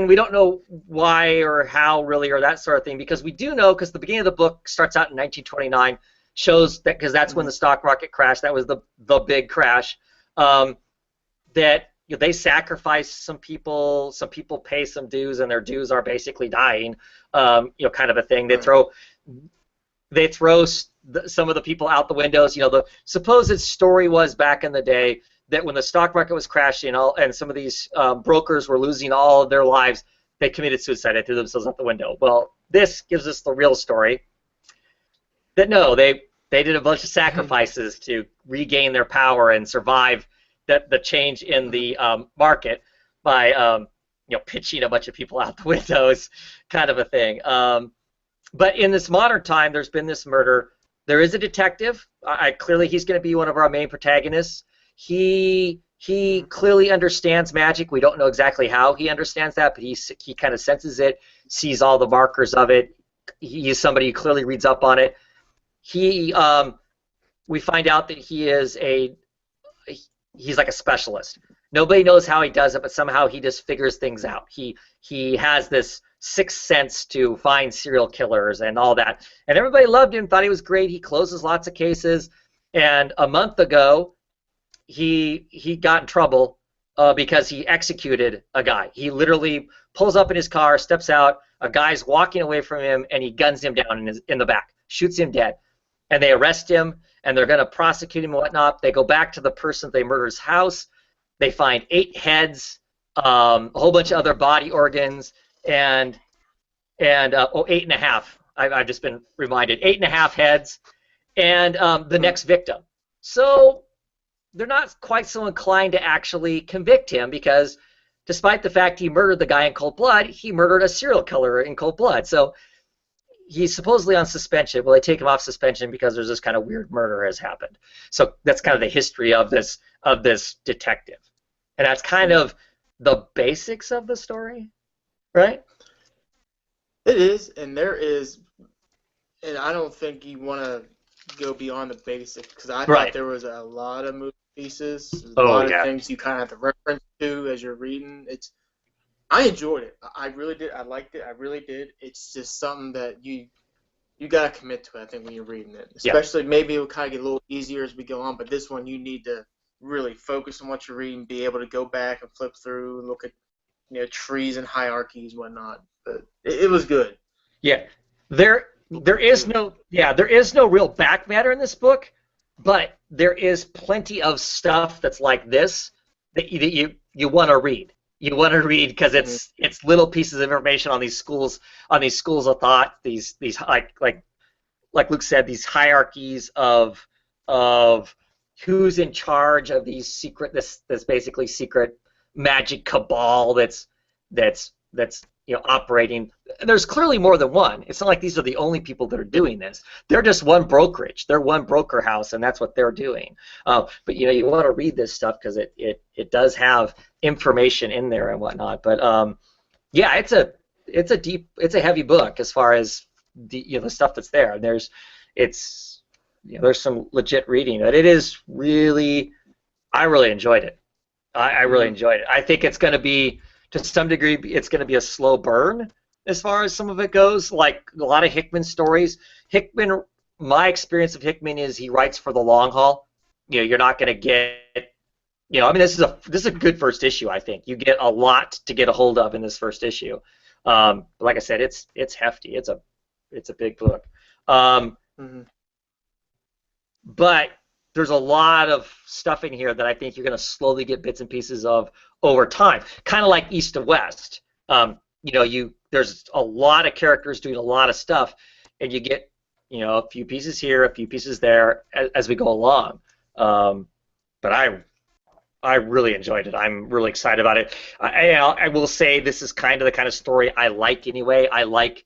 we don't know why or how really or that sort of thing, because we do know, because the beginning of the book starts out in 1929, shows that, because that's when the stock market crashed. That was the big crash. That they sacrifice some people. Some people pay some dues, and their dues are basically dying. Kind of a thing. They throw some of the people out the windows. The supposed story was back in the day that when the stock market was crashing and some of these brokers were losing all of their lives, they committed suicide. They threw themselves out the window. Well, this gives us the real story. That no, they did a bunch of sacrifices to regain their power and survive the change in the market by pitching a bunch of people out the windows, kind of a thing. But in this modern time, there's been this murder. There is a detective. Clearly, he's going to be one of our main protagonists. He clearly understands magic. We don't know exactly how he understands that, but he kind of senses it, sees all the markers of it. He's somebody who clearly reads up on it. We find out that he's like a specialist. Nobody knows how he does it, but somehow he just figures things out. He has this sixth sense to find serial killers and all that. And everybody loved him, thought he was great. He closes lots of cases. And a month ago, he got in trouble because he executed a guy. He literally pulls up in his car, steps out, a guy's walking away from him, and he guns him down in the back, shoots him dead. And they arrest him, and they're going to prosecute him and whatnot. They go back to the person they murder's house. They find 8 heads, a whole bunch of other body organs, and 8.5. I've just been reminded, 8.5 heads, and the next victim. So they're not quite so inclined to actually convict him, because despite the fact he murdered the guy in cold blood, he murdered a serial killer in cold blood. So he's supposedly on suspension. Well, they take him off suspension because there's this kind of weird murder has happened. So that's kind of the history of this detective, and that's kind of the basics of the story, right? It is, and there is, and I don't think you want to go beyond the basics because I Right. thought there was a lot of moving pieces, a Oh, lot yeah. of things you kind of have to reference to as you're reading. I enjoyed it. I really did. I liked it. I really did. It's just something that you gotta commit to it, I think, when you're reading it. Yeah. Especially maybe it'll kind of get a little easier as we go on, but this one you need to really focus on what you're reading, be able to go back and flip through and look at trees and hierarchies and whatnot. But it was good. Yeah, there is no real back matter in this book, but there is plenty of stuff that's like this that you want to read. You want to read because it's little pieces of information on these schools of thought, these like Luke said, these hierarchies of who's in charge of these this basically secret magic cabal that's operating. There's clearly more than one. It's not like these are the only people that are doing this. They're just one brokerage. They're one broker house, and that's what they're doing. But you want to read this stuff because it does have information in there and whatnot. But yeah, it's a heavy book as far as the stuff that's there. And there's some legit reading, but it is really, I really enjoyed it. I really enjoyed it. I think it's going to be, to some degree, it's going to be a slow burn as far as some of it goes. Like a lot of Hickman stories. Hickman, my experience of Hickman is he writes for the long haul. You're not going to get, I mean, this is a good first issue. I think you get a lot to get a hold of in this first issue. Like I said, it's hefty. It's a big book. But there's a lot of stuff in here that I think you're going to slowly get bits and pieces of over time, kind of like East to West. There's a lot of characters doing a lot of stuff, and you get a few pieces here, a few pieces there as we go along. But I really enjoyed it. I'm really excited about it. I will say this is kind of the kind of story I like anyway. I like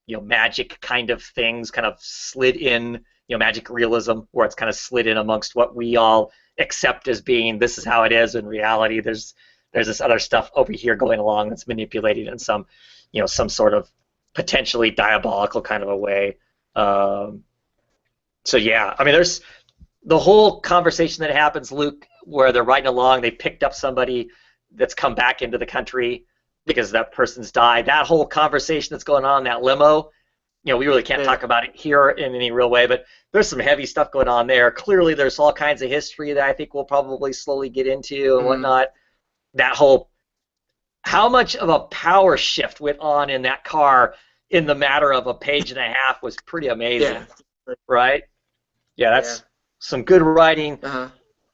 magic kind of things, kind of slid in. Magic realism, where it's kind of slid in amongst what we all accept as being this is how it is in reality. There's this other stuff over here going along that's manipulated in some sort of potentially diabolical kind of a way. So yeah, I mean, there's the whole conversation that happens, Luke, where they're riding along, they picked up somebody that's come back into the country because that person's died. That whole conversation that's going on in that limo. We really can't talk about it here in any real way, but there's some heavy stuff going on there. Clearly, there's all kinds of history that I think we'll probably slowly get into and whatnot. That whole, how much of a power shift went on in that car in the matter of a page and a half was pretty amazing, right? Yeah, that's some good writing.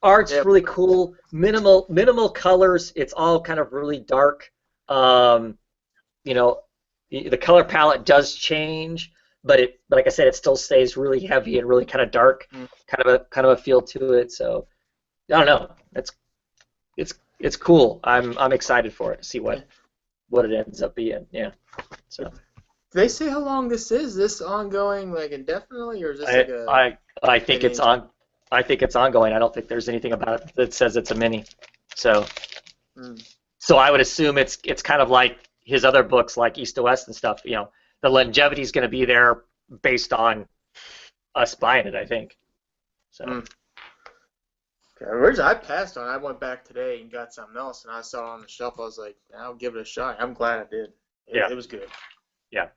Art's really cool. Minimal colors. It's all kind of really dark. The color palette does change, but like I said, it still stays really heavy and really kind of dark, kind of a feel to it. So I don't know. It's cool. I'm excited for it to see what it ends up being. Yeah. So. Do they say how long this is? Is this ongoing, like indefinitely, or is this I think it's on. I think it's ongoing. I don't think there's anything about it that says it's a mini. So. So I would assume it's kind of like his other books, like East to West and stuff. The longevity is going to be there based on us buying it, I think. So. Okay, I passed on. I went back today and got something else, and I saw it on the shelf. I was like, I'll give it a shot. I'm glad I did. It was good. Yeah.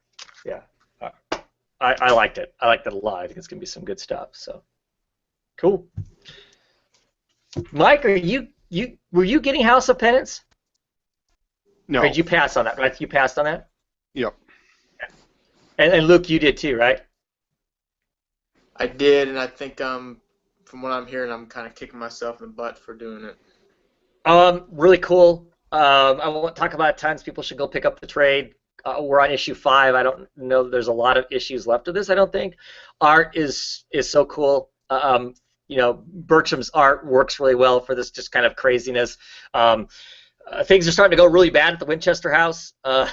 I liked it. I liked it a lot. I think it's going to be some good stuff. So. Cool. Mike, were you getting House of Penance? No. Or did you pass on that, right? You passed on that? Yep. And Luke, you did too, right? I did, and I think from what I'm hearing, I'm kind of kicking myself in the butt for doing it. Really cool. I won't talk about it tons. People should go pick up the trade. We're on issue 5. I don't know. There's a lot of issues left of this, I don't think. Art is so cool. Bertram's art works really well for this just kind of craziness. Things are starting to go really bad at the Winchester house. There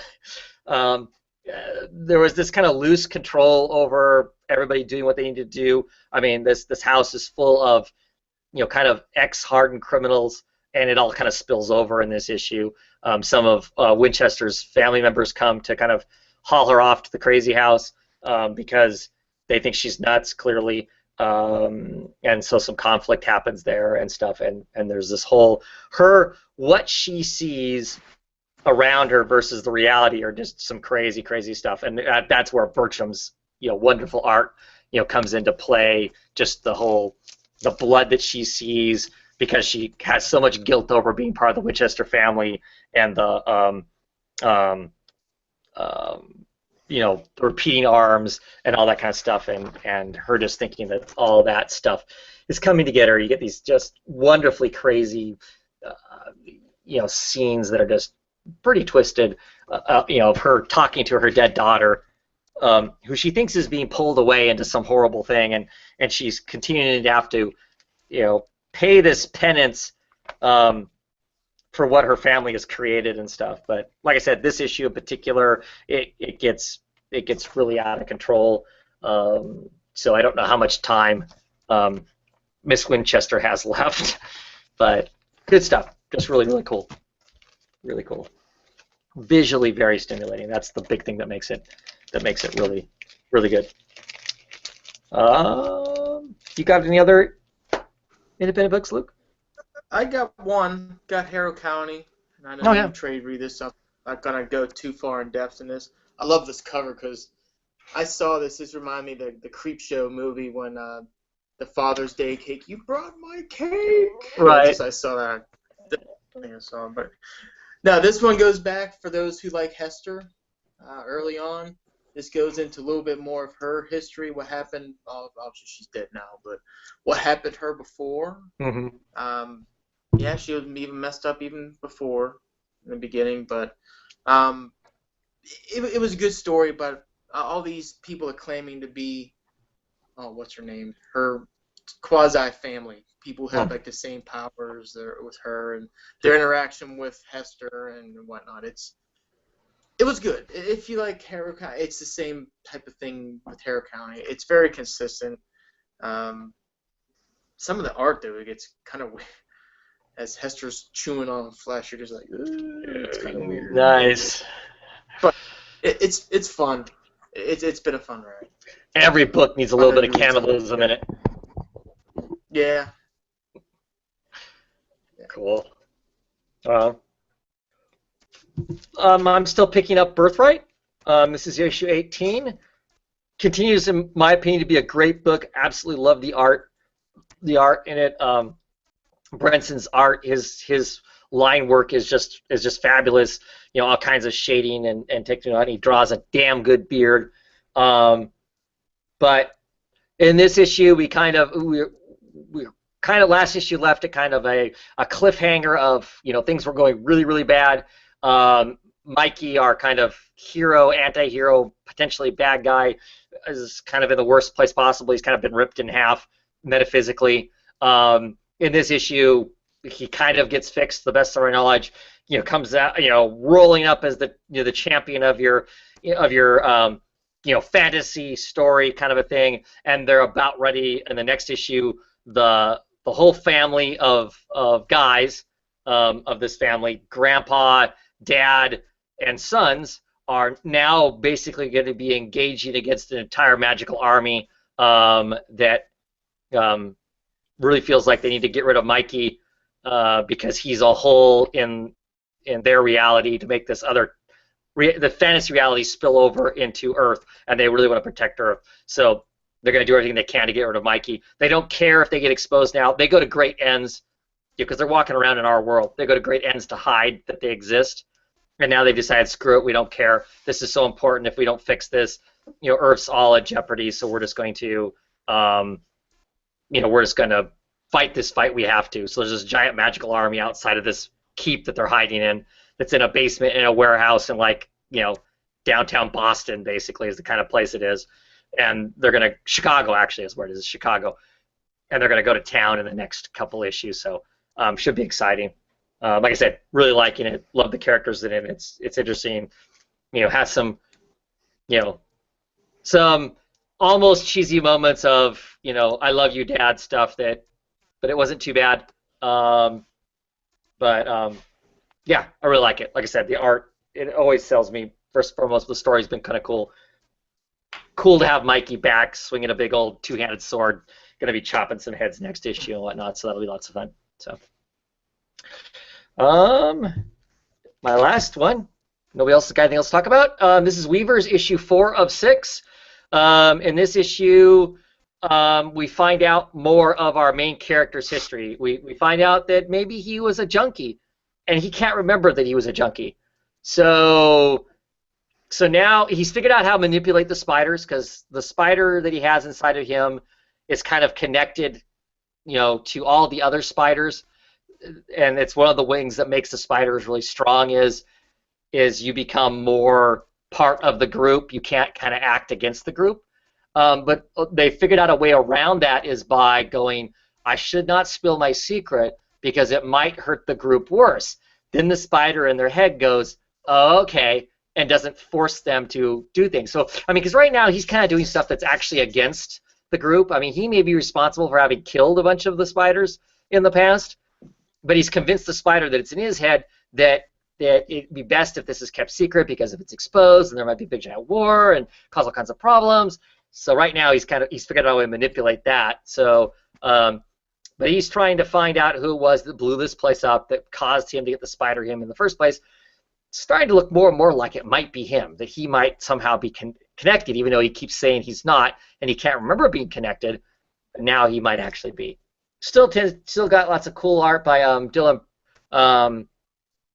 was this kind of loose control over everybody doing what they need to do. I mean, this house is full of, kind of ex-hardened criminals, and it all kind of spills over in this issue. Some of Winchester's family members come to kind of haul her off to the crazy house because they think she's nuts, clearly. and so some conflict happens there and stuff, and there's this whole what she sees around her versus the reality are just some crazy stuff, and that's where Bertram's wonderful art comes into play. Just the blood that she sees because she has so much guilt over being part of the Winchester family, and the the repeating arms and all that kind of stuff, and her just thinking that all that stuff is coming together. You get these just wonderfully crazy scenes that are just pretty twisted, of her talking to her dead daughter, who she thinks is being pulled away into some horrible thing, and she's continuing to have to pay this penance for what her family has created and stuff. But like I said, this issue in particular, it gets really out of control. So I don't know how much time Miss Winchester has left, but good stuff. Just really cool. Really cool. Visually very stimulating. That's the big thing that makes it really good. You got any other independent books, Luke? I got one. Got Harrow County. And I know you trade read this up. I'm not gonna go too far in depth in this. I love this cover because I saw this. This reminded me of the Creep Show movie when the Father's Day cake. You brought my cake. Right. I saw that. I think I saw it, but now this one goes back for those who like Hester early on. This goes into a little bit more of her history, what happened. Obviously, she's dead now, but what happened to her before. Mm-hmm. Yeah, she was even messed up even before in the beginning, but it was a good story. But all these people are claiming to be, what's her name? Her quasi family. People who have like the same powers with her, and their interaction with Hester and whatnot. It was good. If you like Harrow County, it's the same type of thing with Harrow County. It's very consistent. Some of the art, though, it gets kind of weird. As Hester's chewing on flesh, you're just like, it's kind of weird. Nice. But it's fun. It's been a fun ride. Every book needs a little bit of cannibalism in it. Yeah. Cool. I'm still picking up Birthright. This is issue 18. Continues, in my opinion, to be a great book. Absolutely love the art. The art in it. Brenson's art, his line work is just fabulous. All kinds of shading and technical. And he draws a damn good beard. But in this issue, we last issue left at kind of a cliffhanger of things were going really bad. Mikey, our kind of hero, anti-hero, potentially bad guy, is kind of in the worst place possible. He's kind of been ripped in half metaphysically. In this issue, he kind of gets fixed, the best of our knowledge. Comes out, rolling up as the champion of your fantasy story kind of a thing. And they're about ready in the next issue. The whole family of guys of this family, grandpa, dad, and sons, are now basically going to be engaging against an entire magical army that really feels like they need to get rid of Mikey because he's a hole in their reality to make this the fantasy reality spill over into Earth, and they really want to protect Earth. So they're going to do everything they can to get rid of Mikey. They don't care if they get exposed now. They go to great ends because they're walking around in our world. They go to great ends to hide that they exist. And now they've decided, screw it, we don't care. This is so important. If we don't fix this, Earth's all at jeopardy. So we're just going to, fight this fight we have to. So there's this giant magical army outside of this keep that they're hiding in. That's in a basement in a warehouse in downtown Boston, basically, is the kind of place it is. And they're going to, Chicago actually is where it is, Chicago. And they're going to go to town in the next couple issues. So should be exciting. Like I said, really liking it. Love the characters in it. It's interesting. Has some, some almost cheesy moments of, I love you, Dad stuff but it wasn't too bad. Yeah, I really like it. Like I said, the art, it always sells me. First and foremost, the story's been kind of cool. Cool to have Mikey back swinging a big old two-handed sword going to be chopping some heads next issue and whatnot, so that'll be lots of fun. So, my last one. Nobody else got anything else to talk about? This is Weaver's issue 4 of 6. In this issue, we find out more of our main character's history. We find out that maybe he was a junkie, and he can't remember that he was a junkie. So now he's figured out how to manipulate the spiders, because the spider that he has inside of him is kind of connected, to all the other spiders, and it's one of the wings that makes the spiders really strong. Is you become more part of the group. You can't kind of act against the group. But they figured out a way around that is by going, I should not spill my secret because it might hurt the group worse. Then the spider in their head goes, oh, okay, and doesn't force them to do things. So, because right now he's kind of doing stuff that's actually against the group. He may be responsible for having killed a bunch of the spiders in the past, but he's convinced the spider that it's in his head that it'd be best if this is kept secret, because if it's exposed, then there might be a big giant war and cause all kinds of problems. So right now he's figured out a way to manipulate that. So, but he's trying to find out who it was that blew this place up, that caused him to get the spider him in the first place. It's starting to look more and more like it might be him, that he might somehow be connected, even though he keeps saying he's not, and he can't remember being connected. But now he might actually be. Still got lots of cool art by Dylan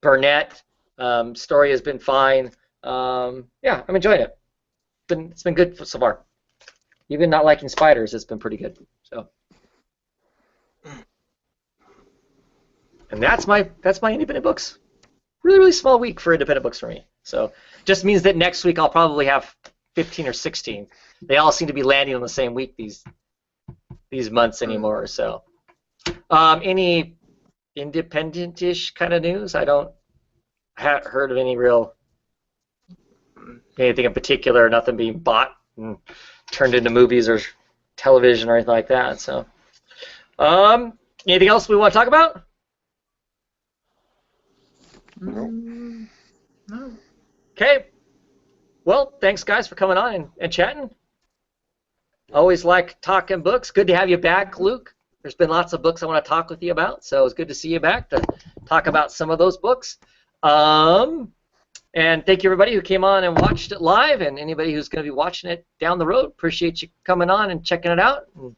Burnett. Story has been fine. Yeah, I'm enjoying it. It's been good so far. Even not liking spiders, it's been pretty good. So, and that's my independent books. Really, really small week for independent books for me. So, just means that next week I'll probably have 15 or 16. They all seem to be landing on the same week these months anymore. So, any independent-ish kind of news? I haven't heard of anything in particular. Nothing being bought and turned into movies or television or anything like that. So, anything else we want to talk about? No. Okay. Well, thanks guys for coming on and chatting. Always like talking books. Good to have you back, Luke. There's been lots of books I want to talk with you about, so it's good to see you back to talk about some of those books. And thank you everybody who came on and watched it live, and anybody who's going to be watching it down the road. Appreciate you coming on and checking it out. And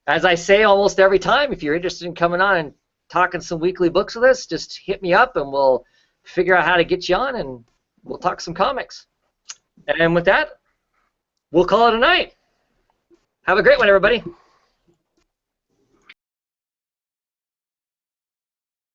as I say almost every time, if you're interested in coming on and talking some weekly books with us, just hit me up and we'll figure out how to get you on and we'll talk some comics. And with that, we'll call it a night. Have a great one, everybody.